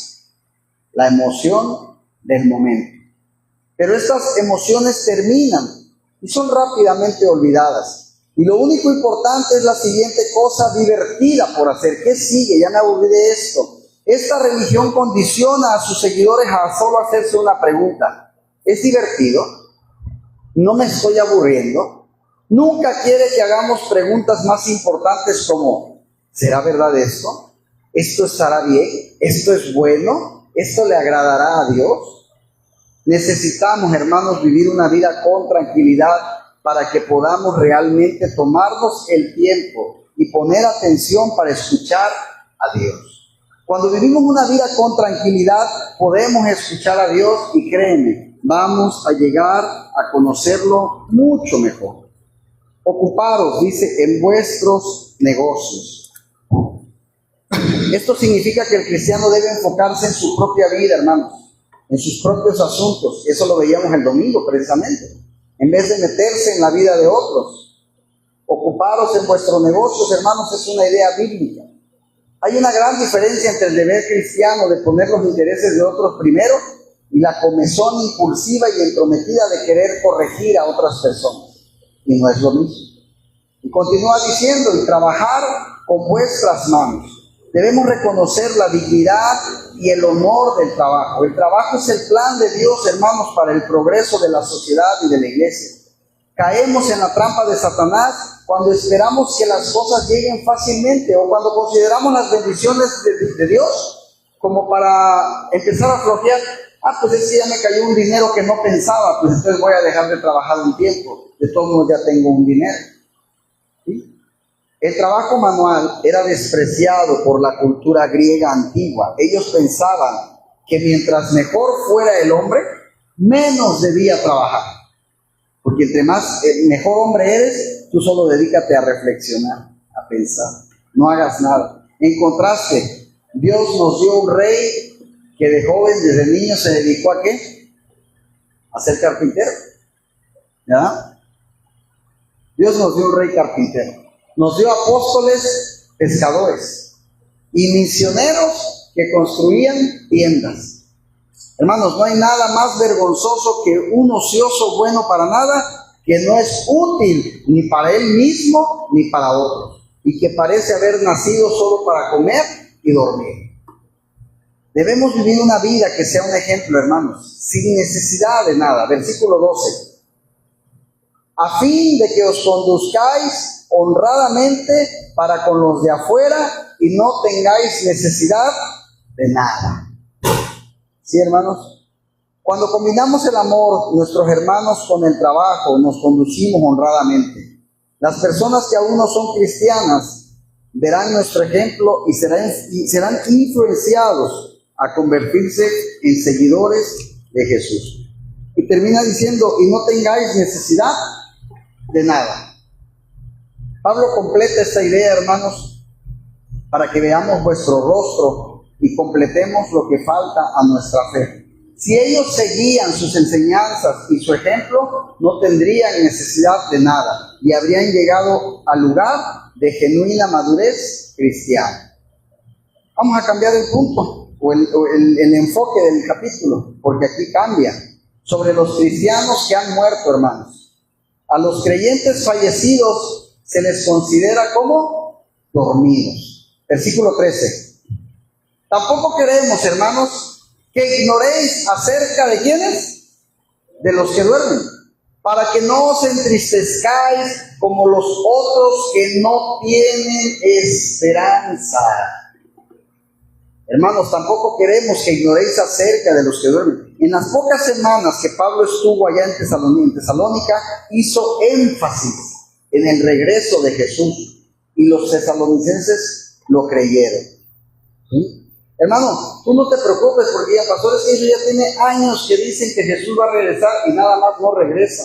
la emoción del momento. Pero estas emociones terminan y son rápidamente olvidadas. Y lo único importante es la siguiente cosa divertida por hacer. ¿Qué sigue? Ya me aburrí de esto. Esta religión condiciona a sus seguidores a solo hacerse una pregunta: ¿es divertido? ¿No me estoy aburriendo? Nunca quiere que hagamos preguntas más importantes como: ¿será verdad esto? ¿Esto estará bien? ¿Esto es bueno? ¿Esto le agradará a Dios? Necesitamos, hermanos, vivir una vida con tranquilidad para que podamos realmente tomarnos el tiempo y poner atención para escuchar a Dios. Cuando vivimos una vida con tranquilidad, podemos escuchar a Dios y créeme, vamos a llegar a conocerlo mucho mejor. Ocuparos, dice, en vuestros negocios. Esto significa que el cristiano debe enfocarse en su propia vida, hermanos, en sus propios asuntos. Eso lo veíamos el domingo, precisamente. En vez de meterse en la vida de otros. Ocuparos en vuestros negocios, hermanos, es una idea bíblica. Hay una gran diferencia entre el deber cristiano de poner los intereses de otros primero y la comezón impulsiva y entrometida de querer corregir a otras personas. Y no es lo mismo. Y continúa diciendo, y trabajar con vuestras manos. Debemos reconocer la dignidad y el honor del trabajo. El trabajo es el plan de Dios, hermanos, para el progreso de la sociedad y de la iglesia. Caemos en la trampa de Satanás cuando esperamos que las cosas lleguen fácilmente o cuando consideramos las bendiciones de Dios como para empezar a flojear. Pues es que ya me cayó un dinero que no pensaba, pues entonces voy a dejar de trabajar un tiempo. De todos modos ya tengo un dinero. ¿Sí? El trabajo manual era despreciado por la cultura griega antigua. Ellos pensaban que mientras mejor fuera el hombre, menos debía trabajar. Porque entre más mejor hombre eres, tú solo dedícate a reflexionar, a pensar. No hagas nada. En contraste, Dios nos dio un rey que de joven, desde niño, se dedicó ¿a qué? A ser carpintero. ¿Ya? Dios nos dio un rey carpintero. Nos dio apóstoles, pescadores y misioneros que construían tiendas. Hermanos, no hay nada más vergonzoso que un ocioso bueno para nada, que no es útil ni para él mismo ni para otros, y que parece haber nacido solo para comer y dormir. Debemos vivir una vida que sea un ejemplo, hermanos, sin necesidad de nada. Versículo 12. A fin de que os conduzcáis honradamente para con los de afuera y no tengáis necesidad de nada. ¿Sí, hermanos? Cuando combinamos el amor, nuestros hermanos, con el trabajo, nos conducimos honradamente. Las personas que aún no son cristianas verán nuestro ejemplo y serán influenciados a convertirse en seguidores de Jesús. Y termina diciendo, y no tengáis necesidad de nada. Pablo completa esta idea, hermanos, para que veamos vuestro rostro y completemos lo que falta a nuestra fe. Si ellos seguían sus enseñanzas y su ejemplo, no tendrían necesidad de nada y habrían llegado al lugar de genuina madurez cristiana. Vamos a cambiar el punto o el enfoque del capítulo, porque aquí cambia. Sobre los cristianos que han muerto, hermanos. A los creyentes fallecidos se les considera como dormidos. Versículo 13. Tampoco queremos, hermanos, que ignoréis acerca de quiénes, de los que duermen, para que no os entristezcáis como los otros que no tienen esperanza. Hermanos, tampoco queremos que ignoréis acerca de los que duermen. En las pocas semanas que Pablo estuvo allá en Tesalónica, hizo énfasis en el regreso de Jesús, y los tesalonicenses lo creyeron. ¿Sí? Hermano, tú no te preocupes, porque ya pastores, ellos ya tienen años que dicen que Jesús va a regresar y nada más no regresa.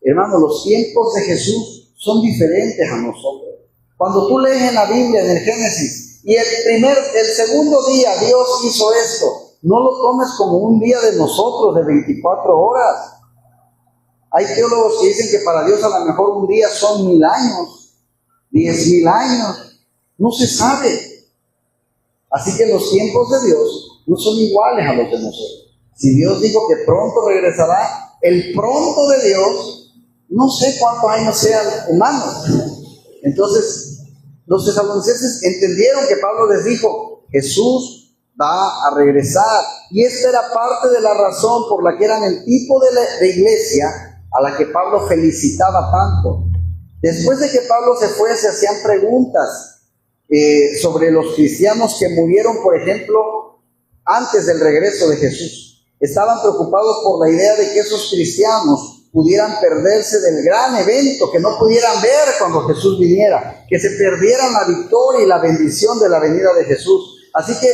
Hermano, los tiempos de Jesús son diferentes a nosotros. Cuando tú lees en la Biblia, en el Génesis, y el segundo día Dios hizo esto, no lo tomes como un día de nosotros de 24 horas. Hay teólogos que dicen que para Dios a lo mejor un día son 1000 años, 10,000 años, no se sabe. Así que los tiempos de Dios no son iguales a los de nosotros. Si Dios dijo que pronto regresará, el pronto de Dios, no sé cuántos años sean humanos. Entonces, los tesalonicenses entendieron que Pablo les dijo, Jesús va a regresar. Y esta era parte de la razón por la que eran el tipo de iglesia a la que Pablo felicitaba tanto. Después de que Pablo se fue, se hacían preguntas sobre los cristianos que murieron, por ejemplo, antes del regreso de Jesús. Estaban preocupados por la idea de que esos cristianos pudieran perderse del gran evento, que no pudieran ver cuando Jesús viniera, que se perdieran la victoria y la bendición de la venida de Jesús. Así que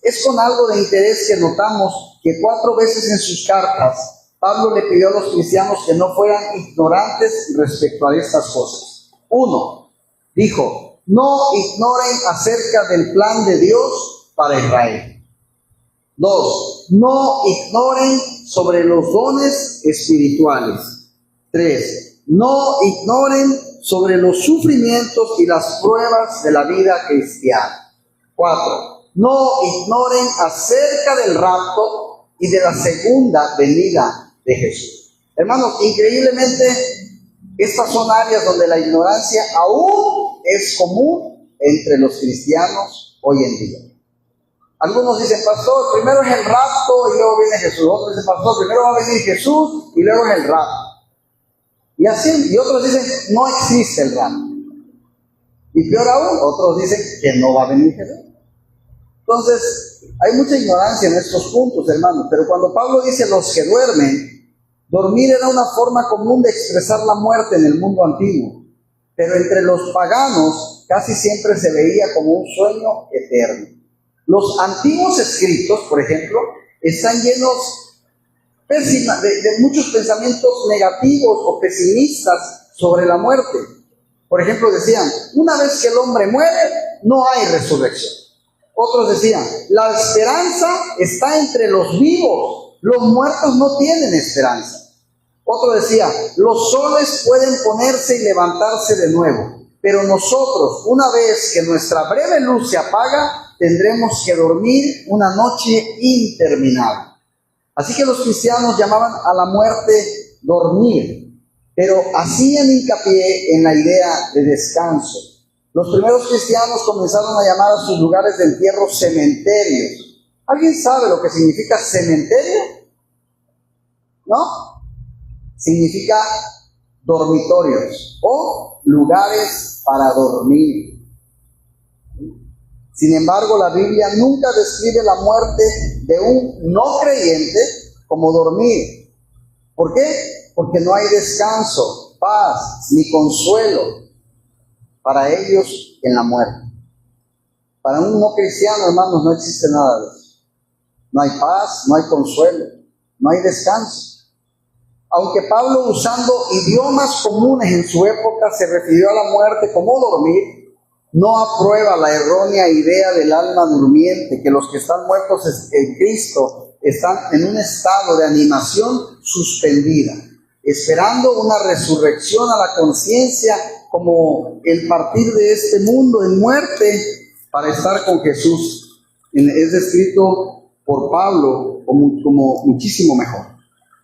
es con algo de interés que notamos que 4 veces en sus cartas Pablo le pidió a los cristianos que no fueran ignorantes respecto a estas cosas. 1, dijo, no ignoren acerca del plan de Dios para Israel. 2, no ignoren sobre los dones espirituales. 3, no ignoren sobre los sufrimientos y las pruebas de la vida cristiana. 4. No ignoren acerca del rapto y de la segunda venida de Jesús. Hermanos, increíblemente, estas son áreas donde la ignorancia aún es común entre los cristianos hoy en día. Algunos dicen, pastor, primero es el rapto y luego viene Jesús. Otros dicen, pastor, primero va a venir Jesús y luego es el rapto. Y así, y otros dicen, no existe el rapto. Y peor aún, otros dicen que no va a venir Jesús. Entonces, hay mucha ignorancia en estos puntos, hermanos. Pero cuando Pablo dice los que duermen, dormir era una forma común de expresar la muerte en el mundo antiguo. Pero entre los paganos casi siempre se veía como un sueño eterno. Los antiguos escritos, por ejemplo, están llenos de muchos pensamientos negativos o pesimistas sobre la muerte. Por ejemplo, decían, una vez que el hombre muere, no hay resurrección. Otros decían, la esperanza está entre los vivos, los muertos no tienen esperanza. Otro decía, los soles pueden ponerse y levantarse de nuevo, pero nosotros, una vez que nuestra breve luz se apaga, tendremos que dormir una noche interminable. Así que los cristianos llamaban a la muerte dormir, pero hacían hincapié en la idea de descanso. Los primeros cristianos comenzaron a llamar a sus lugares de entierro cementerios. ¿Alguien sabe lo que significa cementerio? ¿No? Significa dormitorios o lugares para dormir. Sin embargo, la Biblia nunca describe la muerte de un no creyente como dormir. ¿Por qué? Porque no hay descanso, paz ni consuelo para ellos en la muerte. Para un no cristiano, hermanos, no existe nada de eso. No hay paz, no hay consuelo, no hay descanso. Aunque Pablo, usando idiomas comunes en su época, se refirió a la muerte como dormir, no aprueba la errónea idea del alma durmiente, que los que están muertos en Cristo están en un estado de animación suspendida, esperando una resurrección a la conciencia como el partir de este mundo en muerte para estar con Jesús. Es descrito por Pablo como muchísimo mejor.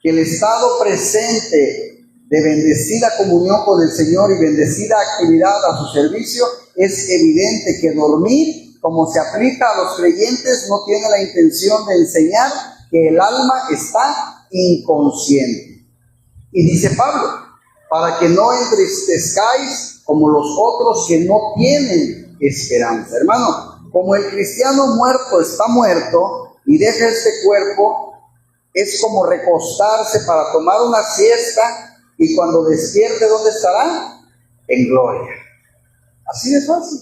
Que el estado presente de bendecida comunión con el Señor y bendecida actividad a su servicio, es evidente que dormir, como se aplica a los creyentes, no tiene la intención de enseñar que el alma está inconsciente. Y dice Pablo, para que no entristezcáis como los otros que no tienen esperanza. Hermano, como el cristiano muerto está muerto y deja este cuerpo, es como recostarse para tomar una siesta y cuando despierte, ¿dónde estará? En gloria. Así de fácil,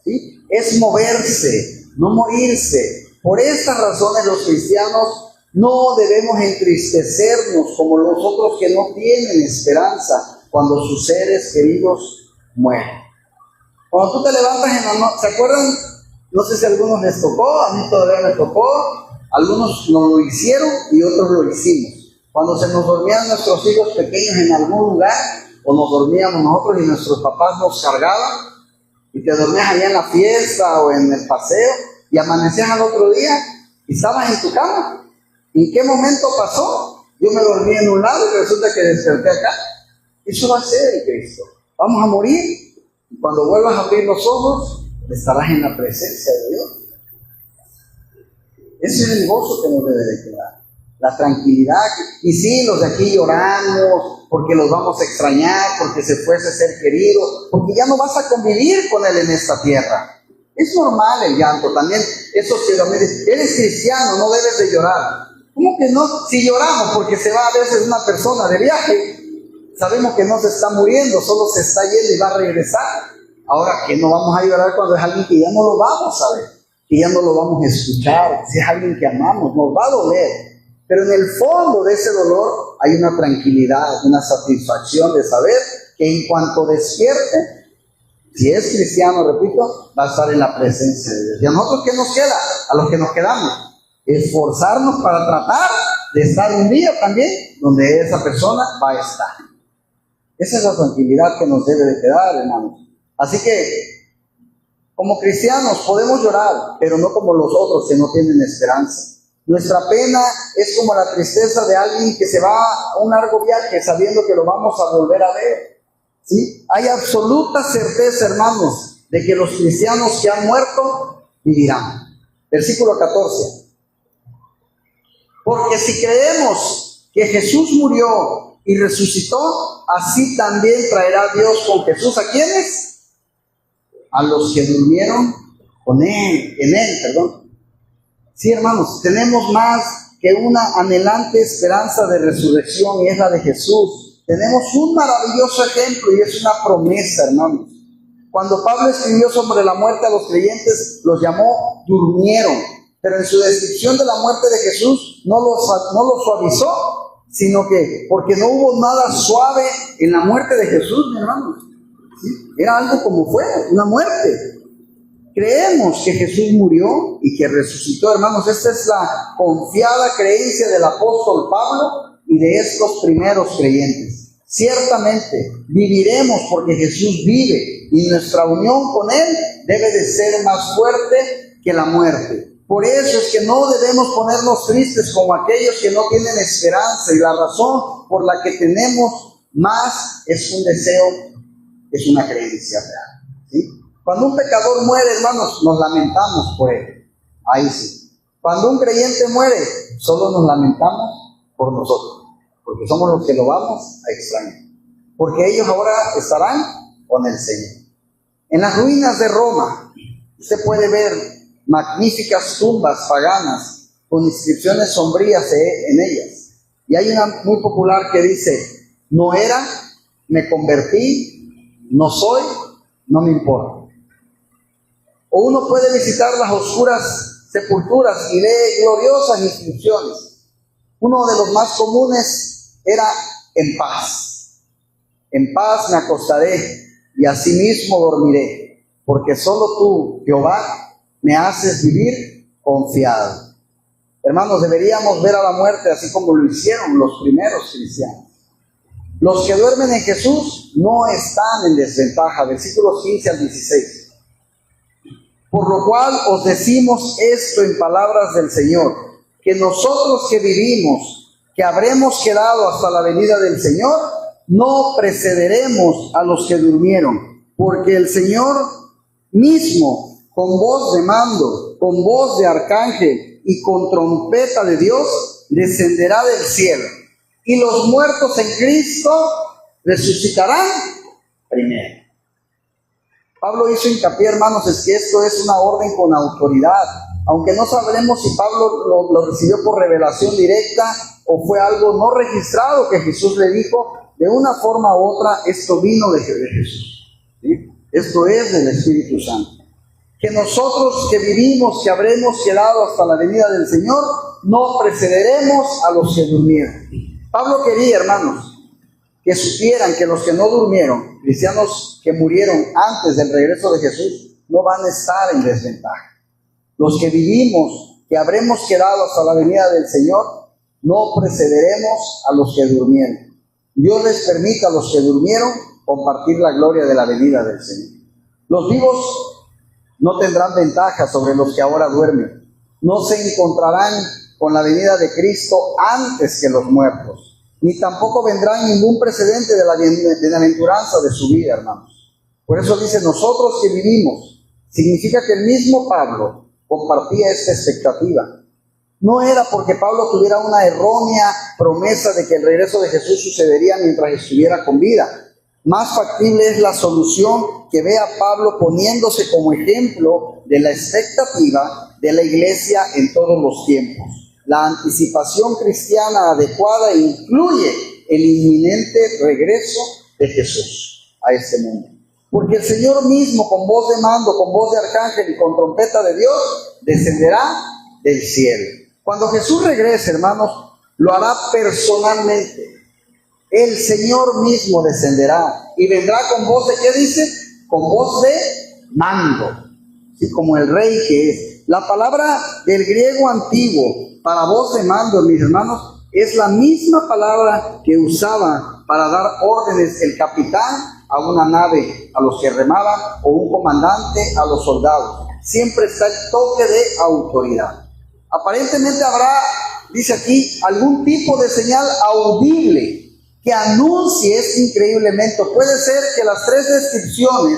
¿sí? Es moverse, no morirse. Por estas razones los cristianos no debemos entristecernos como los otros que no tienen esperanza cuando sus seres queridos mueren. Cuando tú te levantas en la noche, ¿se acuerdan? No sé si a algunos les tocó, a mí todavía me tocó, algunos no lo hicieron y otros lo hicimos. Cuando se nos dormían nuestros hijos pequeños en algún lugar, o nos dormíamos nosotros y nuestros papás nos cargaban, y te dormías allá en la fiesta o en el paseo, y amanecías al otro día y estabas en tu cama. ¿En qué momento pasó? Yo me dormí en un lado y resulta que desperté acá. Eso va a ser en Cristo. Vamos a morir, y cuando vuelvas a abrir los ojos, estarás en la presencia de Dios. Ese es el gozo que nos debe de quedar. La tranquilidad. Y sí, los de aquí lloramos porque los vamos a extrañar, porque se fue ese ser querido, porque ya no vas a convivir con él en esta tierra. Es normal el llanto también. Eso sí, eres cristiano, no debes de llorar. ¿Cómo que no? Si lloramos porque se va a veces una persona de viaje, sabemos que no se está muriendo, solo se está yendo y va a regresar. Ahora, que no vamos a llorar cuando es alguien que ya no lo vamos a ver, que ya no lo vamos a escuchar, si es alguien que amamos, nos va a doler. Pero en el fondo de ese dolor hay una tranquilidad, una satisfacción de saber que en cuanto despierte, si es cristiano, repito, va a estar en la presencia de Dios. ¿Y a nosotros qué nos queda? A los que nos quedamos, esforzarnos para tratar de estar un día también donde esa persona va a estar. Esa es la tranquilidad que nos debe de quedar, hermanos. Así que Como cristianos podemos llorar, pero no como los otros que no tienen esperanza. Nuestra pena es como la tristeza de alguien que se va a un largo viaje sabiendo que lo vamos a volver a ver. ¿Sí? Hay absoluta certeza, hermanos, de que los cristianos que han muerto vivirán. Versículo 14. Porque si creemos que Jesús murió y resucitó, así también traerá Dios con Jesús ¿a quiénes? A los que durmieron en él. Sí, hermanos, tenemos más que una anhelante esperanza de resurrección y es la de Jesús. Tenemos un maravilloso ejemplo y es una promesa, hermanos. Cuando Pablo escribió sobre la muerte a los creyentes, los llamó durmieron, pero en su descripción de la muerte de Jesús no lo suavizó, sino que porque no hubo nada suave en la muerte de Jesús, mi hermano. ¿Sí? Era algo como fue, una muerte. Creemos que Jesús murió y que resucitó, hermanos. Esta es la confiada creencia del apóstol Pablo y de estos primeros creyentes. Ciertamente viviremos porque Jesús vive y nuestra unión con Él debe de ser más fuerte que la muerte. Por eso es que no debemos ponernos tristes como aquellos que no tienen esperanza, y la razón por la que tenemos más es un deseo, es una creencia real. ¿Sí? Cuando un pecador muere, hermanos, nos lamentamos por él. Ahí sí. Cuando un creyente muere, solo nos lamentamos por nosotros, porque somos los que lo vamos a extrañar. Porque ellos ahora estarán con el Señor. En las ruinas de Roma, usted puede ver magníficas tumbas paganas con inscripciones sombrías en ellas. Y hay una muy popular que dice: no era, me convertí, no soy, no me importa. O uno puede visitar las oscuras sepulturas y lee gloriosas inscripciones. Uno de los más comunes era: en paz. En paz me acostaré y asimismo dormiré, porque solo tú, Jehová, me haces vivir confiado. Hermanos, deberíamos ver a la muerte así como lo hicieron los primeros cristianos. Los que duermen en Jesús no están en desventaja. Versículos 15 al 16. Por lo cual os decimos esto en palabras del Señor, que nosotros que vivimos, que habremos quedado hasta la venida del Señor, no precederemos a los que durmieron, porque el Señor mismo, con voz de mando, con voz de arcángel y con trompeta de Dios, descenderá del cielo, y los muertos en Cristo resucitarán primero. Pablo hizo hincapié, hermanos, es que esto es una orden con autoridad, aunque no sabremos si Pablo lo recibió por revelación directa o fue algo no registrado que Jesús le dijo. De una forma u otra, esto vino de Jesús. ¿Sí? Esto es del Espíritu Santo. Que nosotros que vivimos, que habremos quedado hasta la venida del Señor, no precederemos a los que durmieron. Pablo quería, hermanos, que supieran que los que no durmieron, cristianos que murieron antes del regreso de Jesús, no van a estar en desventaja. Los que vivimos, que habremos quedado hasta la venida del Señor, no precederemos a los que durmieron. Dios les permita a los que durmieron compartir la gloria de la venida del Señor. Los vivos no tendrán ventaja sobre los que ahora duermen. No se encontrarán con la venida de Cristo antes que los muertos, ni tampoco vendrá ningún precedente de la bienaventuranza de su vida, hermanos. Por eso dice, nosotros que vivimos, significa que el mismo Pablo compartía esta expectativa. No era porque Pablo tuviera una errónea promesa de que el regreso de Jesús sucedería mientras estuviera con vida. Más factible es la solución que ve a Pablo poniéndose como ejemplo de la expectativa de la iglesia en todos los tiempos. La anticipación cristiana adecuada incluye el inminente regreso de Jesús a este mundo. Porque el Señor mismo, con voz de mando, con voz de arcángel y con trompeta de Dios, descenderá del cielo. Cuando Jesús regrese, hermanos, lo hará personalmente. El Señor mismo descenderá y vendrá con voz de, ¿qué dice? Con voz de mando, ¿sí? Como el rey que es. La palabra del griego antiguo para voz de mando, mis hermanos, es la misma palabra que usaba para dar órdenes el capitán a una nave a los que remaban o un comandante a los soldados. Siempre está el toque de autoridad. Aparentemente habrá, dice aquí, algún tipo de señal audible que anuncie este increíble evento. Puede ser que las tres descripciones,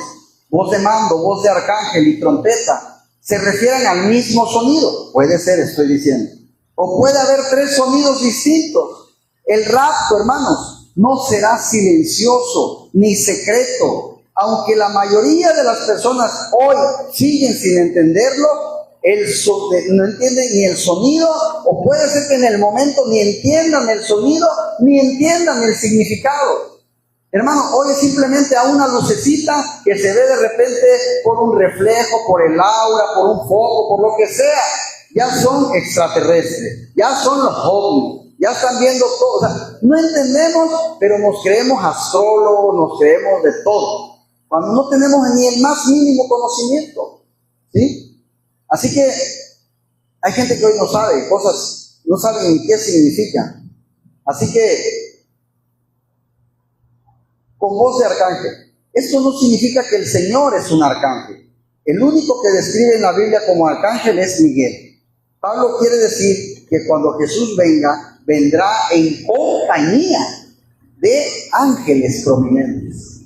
voz de mando, voz de arcángel y trompeta, se refieran al mismo sonido. Puede ser, estoy diciendo. O puede haber tres sonidos distintos. El rapto, hermanos, no será silencioso ni secreto. Aunque la mayoría de las personas hoy siguen sin entenderlo, no entienden ni el sonido, o puede ser que en el momento ni entiendan el sonido, ni entiendan el significado. Hermano, hoy es simplemente a una lucecita que se ve de repente por un reflejo, por el aura, por un foco, por lo que sea. Ya son extraterrestres, ya son los ovnis, ya están viendo todo. O sea, no entendemos, pero nos creemos astrólogos, nos creemos de todo, cuando no tenemos ni el más mínimo conocimiento, ¿sí? Así que hay gente que hoy no sabe cosas, no saben ni qué significan. Así que, con voz de arcángel, esto no significa que el Señor es un arcángel. El único que describe en la Biblia como arcángel es Miguel. Pablo quiere decir que cuando Jesús venga, vendrá en compañía de ángeles prominentes,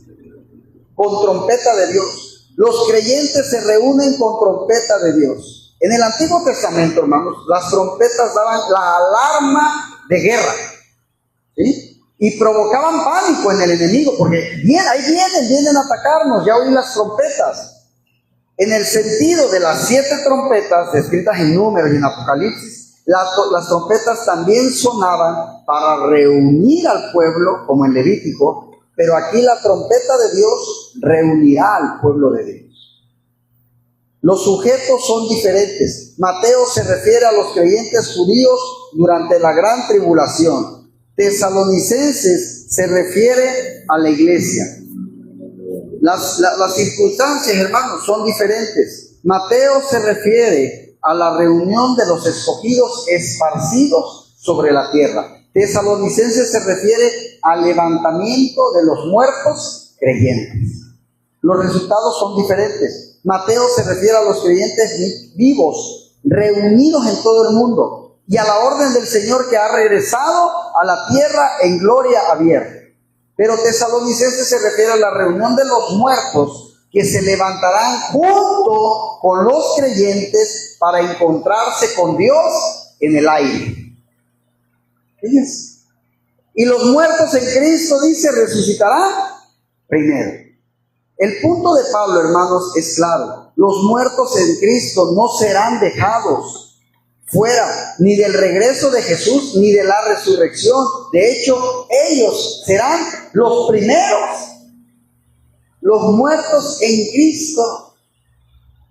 con trompeta de Dios. Los creyentes se reúnen con trompeta de Dios. En el Antiguo Testamento, hermanos, las trompetas daban la alarma de guerra, ¿sí? Y provocaban pánico en el enemigo, porque ahí vienen a atacarnos, ya oí las trompetas. En el sentido de las 7 trompetas descritas en Números y en Apocalipsis, las trompetas también sonaban para reunir al pueblo, como en Levítico, pero aquí la trompeta de Dios reunirá al pueblo de Dios. Los sujetos son diferentes. Mateo se refiere a los creyentes judíos durante la gran tribulación. Tesalonicenses se refiere a la iglesia. Las circunstancias, hermanos, son diferentes. Mateo se refiere a la reunión de los escogidos esparcidos sobre la tierra. Tesalonicenses se refiere al levantamiento de los muertos creyentes. Los resultados son diferentes. Mateo se refiere a los creyentes vivos, reunidos en todo el mundo, y a la orden del Señor que ha regresado a la tierra en gloria abierta. Pero Tesalonicenses se refiere a la reunión de los muertos que se levantarán junto con los creyentes para encontrarse con Dios en el aire. Fíjense. Y los muertos en Cristo, dice, resucitarán primero. El punto de Pablo, hermanos, es claro. Los muertos en Cristo no serán dejados fuera ni del regreso de Jesús ni de la resurrección. De hecho, ellos serán los primeros, los muertos en Cristo.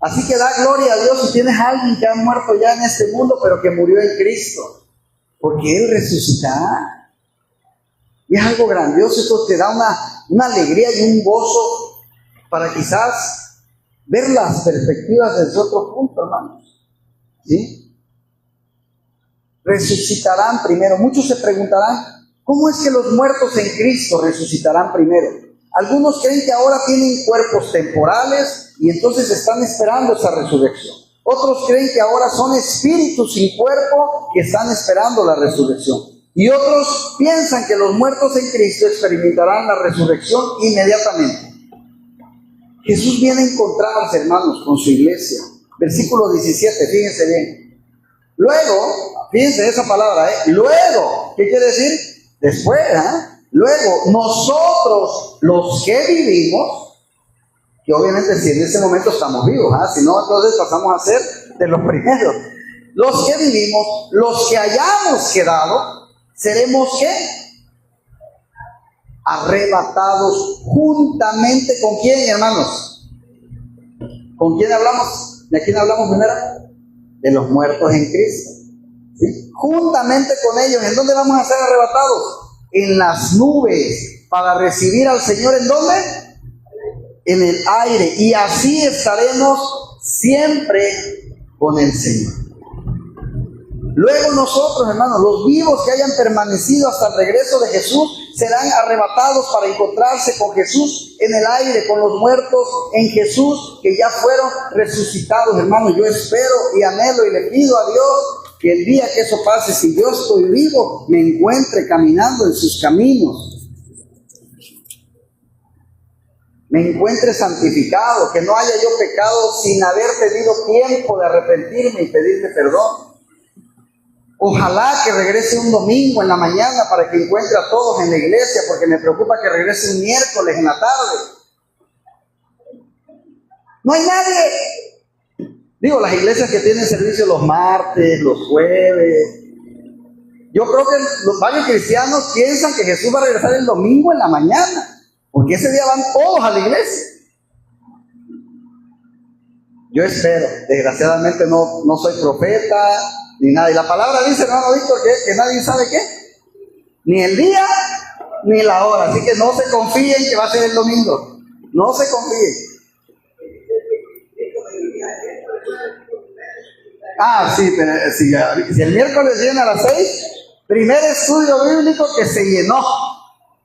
Así que da gloria a Dios si tienes a alguien que ha muerto ya en este mundo, pero que murió en Cristo, porque Él resucitará. Y es algo grandioso. Esto te da una alegría y un gozo para quizás ver las perspectivas desde otro punto, hermanos. ¿Sí? Resucitarán primero. Muchos se preguntarán, ¿cómo es que los muertos en Cristo resucitarán primero? Algunos creen que ahora tienen cuerpos temporales y entonces están esperando esa resurrección. Otros creen que ahora son espíritus sin cuerpo que están esperando la resurrección. Y otros piensan que los muertos en Cristo experimentarán la resurrección inmediatamente. Jesús viene a encontrarse, hermanos, con su iglesia. Versículo 17, fíjense bien. Luego, fíjense esa palabra, luego, ¿qué quiere decir? Después, luego, nosotros, los que vivimos, que obviamente si en ese momento estamos vivos, si no, entonces pasamos a ser de los primeros. Los que vivimos, los que hayamos quedado, seremos ¿qué? Arrebatados juntamente con quién, hermanos. ¿Con quién hablamos? ¿De quién hablamos primero? De los muertos en Cristo. ¿Sí? Juntamente con ellos. ¿En dónde vamos a ser arrebatados? En las nubes, para recibir al Señor. ¿En dónde? En el aire. Y así estaremos siempre con el Señor. Luego nosotros, hermanos, los vivos que hayan permanecido hasta el regreso de Jesús, serán arrebatados para encontrarse con Jesús en el aire, con los muertos en Jesús, que ya fueron resucitados, hermanos. Yo espero y anhelo y le pido a Dios que el día que eso pase, si yo estoy vivo, me encuentre caminando en sus caminos. Me encuentre santificado, que no haya yo pecado sin haber tenido tiempo de arrepentirme y pedirle perdón. Ojalá que regrese un domingo en la mañana para que encuentre a todos en la iglesia, porque me preocupa que regrese un miércoles en la tarde. No hay nadie. Digo, las iglesias que tienen servicio los martes, los jueves. Yo creo que los varios cristianos piensan que Jesús va a regresar el domingo en la mañana, porque ese día van todos a la iglesia. Yo espero, desgraciadamente no soy profeta ni nada. Y la palabra dice, hermano Víctor, que nadie sabe qué, ni el día ni la hora. Así que no se confíen que va a ser el domingo. No se confíen. Sí, pero si el miércoles viene a las 6, primer estudio bíblico que se llenó.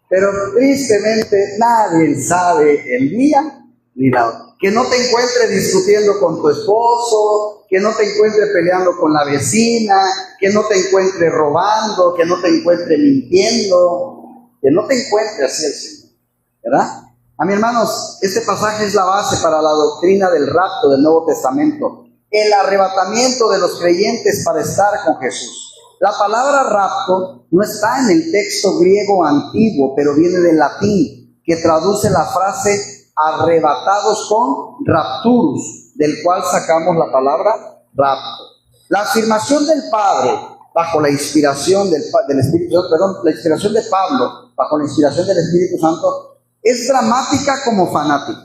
Pero tristemente nadie sabe el día ni la hora. Que no te encuentres discutiendo con tu esposo, que no te encuentres peleando con la vecina, que no te encuentres robando, que no te encuentres mintiendo, que no te encuentres así el Señor, ¿verdad? A mis hermanos, este pasaje es la base para la doctrina del rapto del Nuevo Testamento, el arrebatamiento de los creyentes para estar con Jesús. La palabra rapto no está en el texto griego antiguo, pero viene del latín, que traduce la frase arrebatados con rapturus, del cual sacamos la palabra rapto. La afirmación del Padre bajo la inspiración del Espíritu Santo, la inspiración de Pablo bajo la inspiración del Espíritu Santo es dramática como fanática.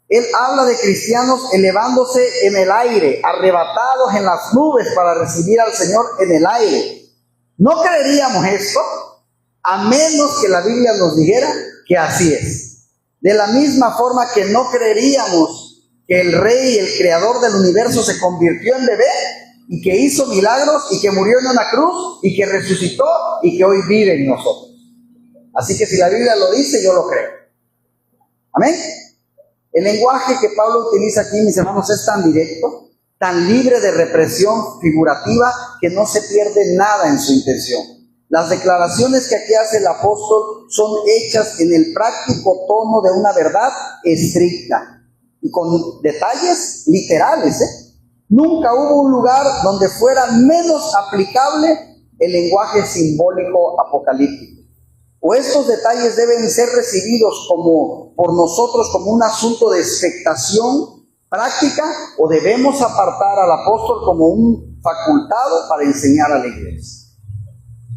Él habla de cristianos elevándose en el aire, arrebatados en las nubes para recibir al Señor en el aire. No creeríamos esto a menos que la Biblia nos dijera que así es. De la misma forma que no creeríamos que el Rey, el Creador del universo, se convirtió en bebé y que hizo milagros y que murió en una cruz y que resucitó y que hoy vive en nosotros. Así que si la Biblia lo dice, yo lo creo. Amén. El lenguaje que Pablo utiliza aquí, mis hermanos, es tan directo, tan libre de represión figurativa, que no se pierde nada en su intención. Las declaraciones que aquí hace el apóstol son hechas en el práctico tono de una verdad estricta y con detalles literales. Nunca hubo un lugar donde fuera menos aplicable el lenguaje simbólico apocalíptico. O estos detalles deben ser recibidos por nosotros como un asunto de expectación práctica, o debemos apartar al apóstol como un facultado para enseñar a la iglesia.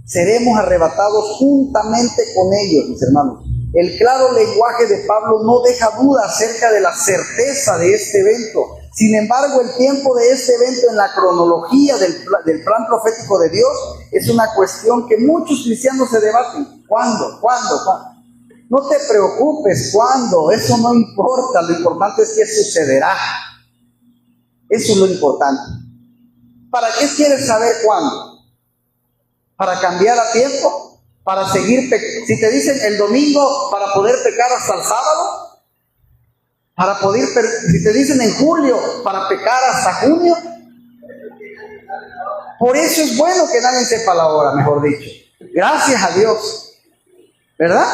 Seremos arrebatados juntamente con ellos, mis hermanos. El claro lenguaje de Pablo no deja duda acerca de la certeza de este evento. Sin embargo, el tiempo de este evento en la cronología del plan profético de Dios es una cuestión que muchos cristianos se debaten. ¿Cuándo? No te preocupes cuándo, eso no importa. Lo importante es que sucederá. Eso es lo importante. ¿Para qué quieres saber cuándo? ¿Para cambiar a tiempo? ¿Para seguir pecando? Si te dicen el domingo para poder pecar hasta el sábado, si te dicen en julio para pecar hasta junio, por eso es bueno que nadie sepa la hora, mejor dicho. Gracias a Dios, ¿verdad?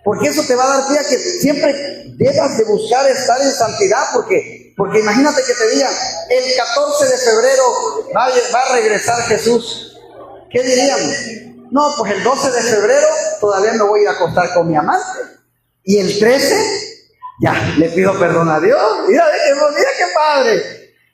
Porque eso te va a dar pie a que siempre debas de buscar estar en santidad, porque imagínate que te digan, el 14 de febrero va a regresar Jesús. ¿Qué diríamos? No, pues el 12 de febrero todavía me voy a ir a acostar con mi amante. Y el 13, ya, le pido perdón a Dios. Mira qué padre.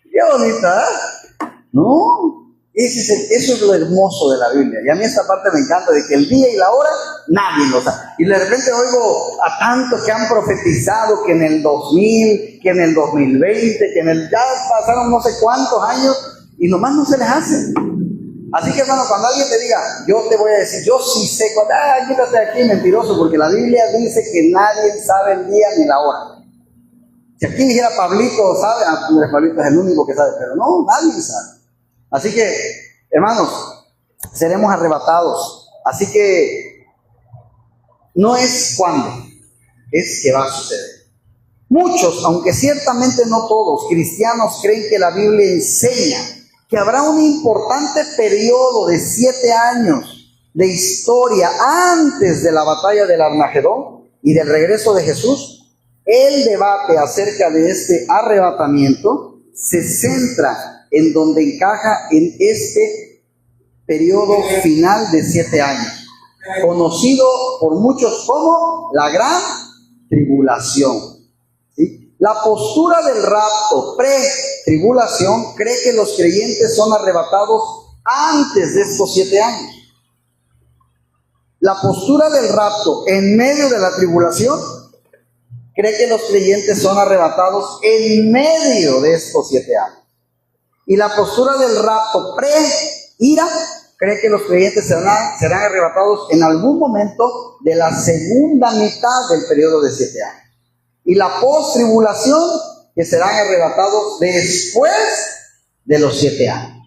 Qué bonita, ¿eh? No, eso es lo hermoso de la Biblia. Y a mí esta parte me encanta, de que el día y la hora nadie lo sabe. Y de repente oigo a tantos que han profetizado que en el 2000, que en el 2020, ya pasaron no sé cuántos años y nomás no se les hace. Así que, hermano, cuando alguien te diga, yo te voy a decir, yo sí sé, quítate de aquí, mentiroso, porque la Biblia dice que nadie sabe el día ni la hora. Si aquí dijera Pablito, ¿sabe? Pablito es el único que sabe, pero no, nadie sabe. Así que Hermanos, seremos arrebatados. Así que no es cuándo, es que va a suceder. Muchos, aunque ciertamente no todos, cristianos creen que la Biblia enseña que habrá un importante periodo de 7 años de historia antes de la batalla del Armagedón y del regreso de Jesús. El debate acerca de este arrebatamiento se centra en donde encaja en este periodo final de 7 años, conocido por muchos como la Gran Tribulación. ¿Sí? La postura del rapto pre-tribulación cree que los creyentes son arrebatados antes de estos 7 años. La postura del rapto en medio de la tribulación cree que los creyentes son arrebatados en medio de estos 7 años. Y la postura del rapto pre-ira cree que los creyentes serán arrebatados en algún momento de la segunda mitad del periodo de 7 años. Y la post-tribulación, que serán arrebatados después de los 7 años.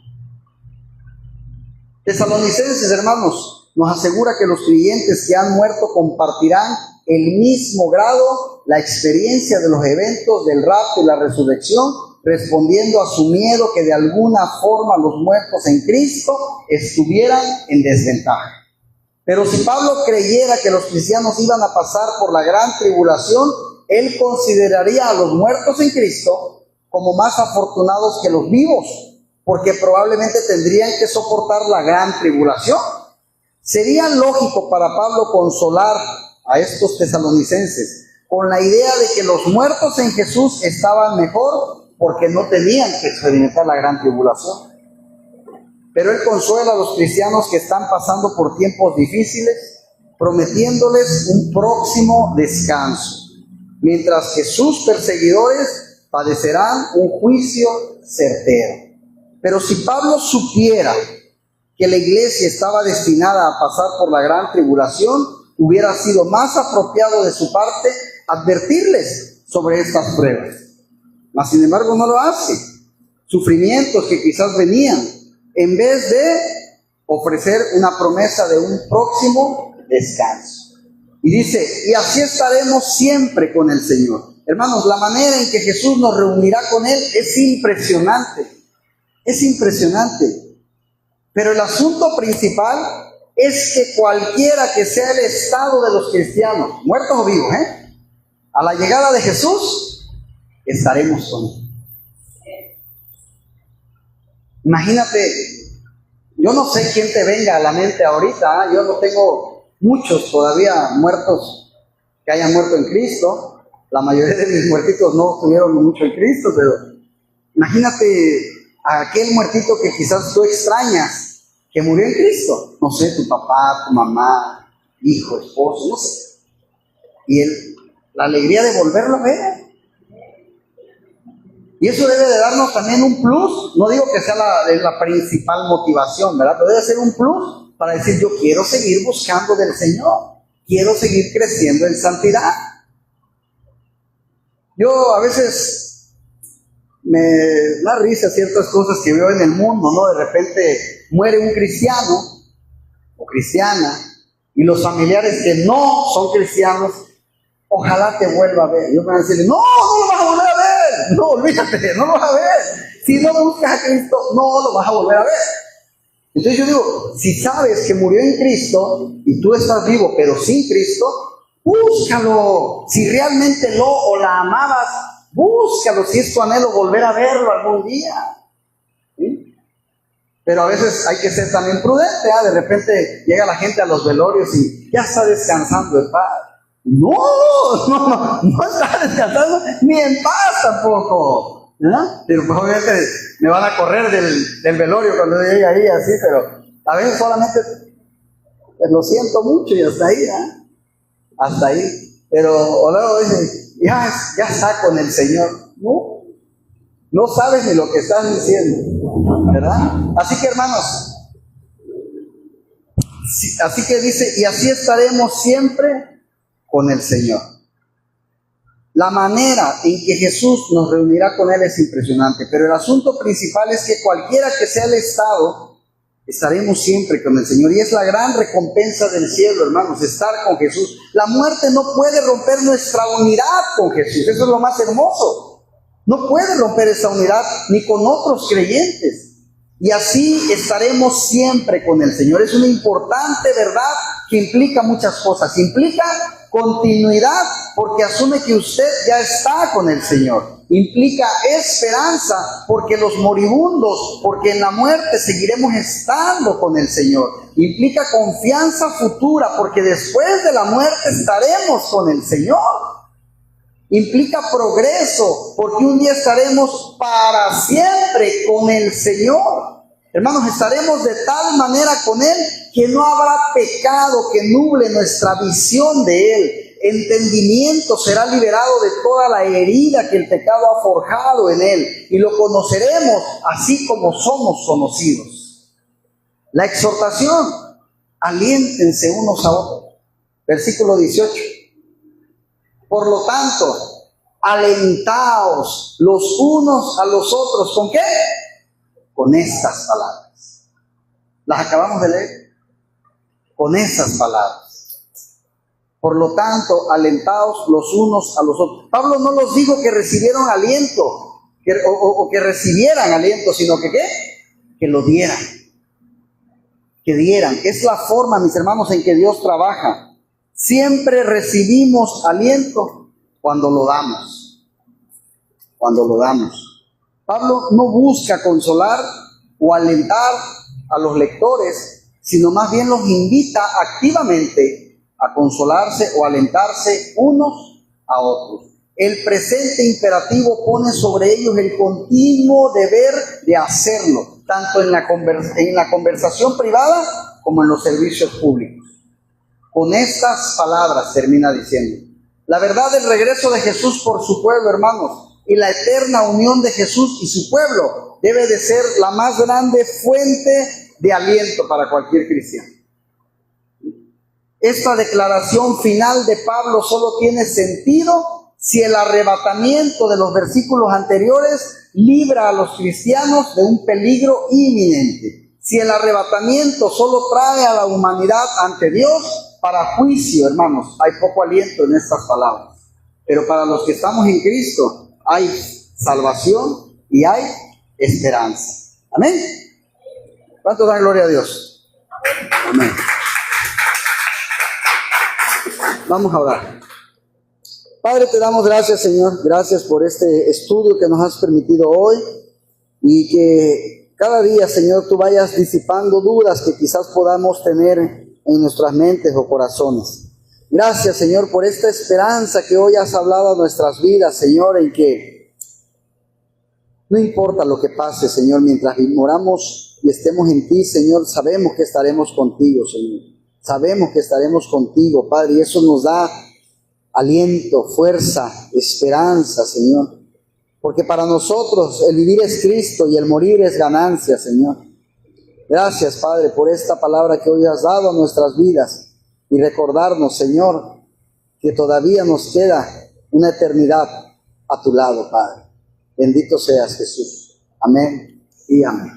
Tesalonicenses, hermanos, nos asegura que los creyentes que han muerto compartirán el mismo grado, la experiencia de los eventos del rapto y la resurrección, respondiendo a su miedo que de alguna forma los muertos en Cristo estuvieran en desventaja. Pero si Pablo creyera que los cristianos iban a pasar por la gran tribulación, él consideraría a los muertos en Cristo como más afortunados que los vivos, porque probablemente tendrían que soportar la gran tribulación. Sería lógico para Pablo consolar a estos tesalonicenses con la idea de que los muertos en Jesús estaban mejor porque no tenían que experimentar la gran tribulación. Pero él consuela a los cristianos que están pasando por tiempos difíciles, prometiéndoles un próximo descanso, mientras que sus perseguidores padecerán un juicio certero. Pero si Pablo supiera que la iglesia estaba destinada a pasar por la gran tribulación, hubiera sido más apropiado de su parte advertirles sobre estas pruebas. Mas sin embargo no lo hace. Sufrimientos que quizás venían, en vez de ofrecer una promesa de un próximo descanso. Y dice, y así estaremos siempre con el Señor. Hermanos, la manera en que Jesús nos reunirá con Él es impresionante. Es impresionante. Pero el asunto principal es que cualquiera que sea el estado de los cristianos, muertos o vivos, a la llegada de Jesús, estaremos con Él. Imagínate, yo no sé quién te venga a la mente ahorita, yo no tengo muchos todavía muertos que hayan muerto en Cristo. La mayoría de mis muertitos no estuvieron mucho en Cristo, pero imagínate a aquel muertito que quizás tú extrañas, que murió en Cristo. No sé, tu papá, tu mamá, hijo, esposo, no sé. Y la alegría de volverlo a ver. Y eso debe de darnos también un plus. No digo que sea la principal motivación, ¿verdad? Pero debe ser un plus para decir, yo quiero seguir buscando del Señor. Quiero seguir creciendo en santidad. Yo a veces me da risa ciertas cosas que veo en el mundo, ¿no? De repente muere un cristiano o cristiana y los familiares que no son cristianos, ojalá te vuelva a ver. Yo me voy a decirle, no lo vas a volver a ver. No, olvídate, no lo vas a ver. Si no buscas a Cristo, no lo vas a volver a ver. Entonces yo digo, si sabes que murió en Cristo y tú estás vivo pero sin Cristo, búscalo. Si realmente lo o la amabas, búscalo. Si es tu anhelo volver a verlo algún día. ¿Sí? Pero a veces hay que ser también prudente. De repente llega la gente a los velorios y ya está descansando en paz. No está descansando ni en paz tampoco. ¿No? Pero pues obviamente me van a correr del velorio cuando llegue ahí así, pero a veces solamente pues, lo siento mucho y hasta ahí, hasta ahí. Pero luego dicen, ya está con el Señor. No sabes ni lo que estás diciendo, ¿verdad? Así que hermanos, así que dice, y así estaremos siempre con el Señor. La manera en que Jesús nos reunirá con Él es impresionante, pero el asunto principal es que cualquiera que sea el estado Estaremos siempre con el Señor y es la gran recompensa del cielo, hermanos, estar con Jesús. La muerte no puede romper nuestra unidad con Jesús, eso es lo más hermoso. No puede romper esa unidad ni con otros creyentes. Y así estaremos siempre con el Señor. Es una importante verdad que implica muchas cosas. Implica continuidad, porque asume que usted ya está con el Señor. Implica esperanza, porque los moribundos, porque en la muerte seguiremos estando con el Señor. Implica confianza futura, porque después de la muerte estaremos con el Señor. Implica progreso, porque un día estaremos para siempre con el Señor. Hermanos, estaremos de tal manera con Él que no habrá pecado que nuble nuestra visión de Él. Entendimiento será liberado de toda la herida que el pecado ha forjado en Él, y lo conoceremos así como somos conocidos. La exhortación: aliéntense unos a otros. Versículo 18. Por lo tanto, alentaos los unos a los otros. ¿Con qué? Con estas palabras. Las acabamos de leer. Con esas palabras. Por lo tanto, alentaos los unos a los otros. Pablo no los dijo que recibieron aliento, o que recibieran aliento, sino que ¿qué? Que lo dieran. Que dieran. Es la forma, mis hermanos, en que Dios trabaja. Siempre recibimos aliento cuando lo damos. Cuando lo damos. Pablo no busca consolar o alentar a los lectores, sino más bien los invita activamente a consolarse o alentarse unos a otros. El presente imperativo pone sobre ellos el continuo deber de hacerlo, tanto en la conversación privada como en los servicios públicos. Con estas palabras termina diciendo: la verdad del regreso de Jesús por su pueblo, hermanos, y la eterna unión de Jesús y su pueblo debe de ser la más grande fuente de aliento para cualquier cristiano. Esta declaración final de Pablo solo tiene sentido si el arrebatamiento de los versículos anteriores libra a los cristianos de un peligro inminente. Si el arrebatamiento solo trae a la humanidad ante Dios para juicio, hermanos, hay poco aliento en estas palabras. Pero para los que estamos en Cristo hay salvación y hay esperanza. Amén. ¿Cuántos dan gloria a Dios? Amén. Vamos a orar. Padre, te damos gracias, Señor. Gracias por este estudio que nos has permitido hoy, y que cada día, Señor, tú vayas disipando dudas que quizás podamos tener en nuestras mentes o corazones. Gracias, Señor, por esta esperanza que hoy has hablado a nuestras vidas, Señor, en que no importa lo que pase, Señor, mientras moramos y estemos en ti, Señor, sabemos que estaremos contigo, Señor. Sabemos que estaremos contigo, Padre, y eso nos da aliento, fuerza, esperanza, Señor. Porque para nosotros el vivir es Cristo y el morir es ganancia, Señor. Gracias, Padre, por esta palabra que hoy has dado a nuestras vidas, y recordarnos, Señor, que todavía nos queda una eternidad a tu lado, Padre. Bendito seas, Jesús. Amén y amén.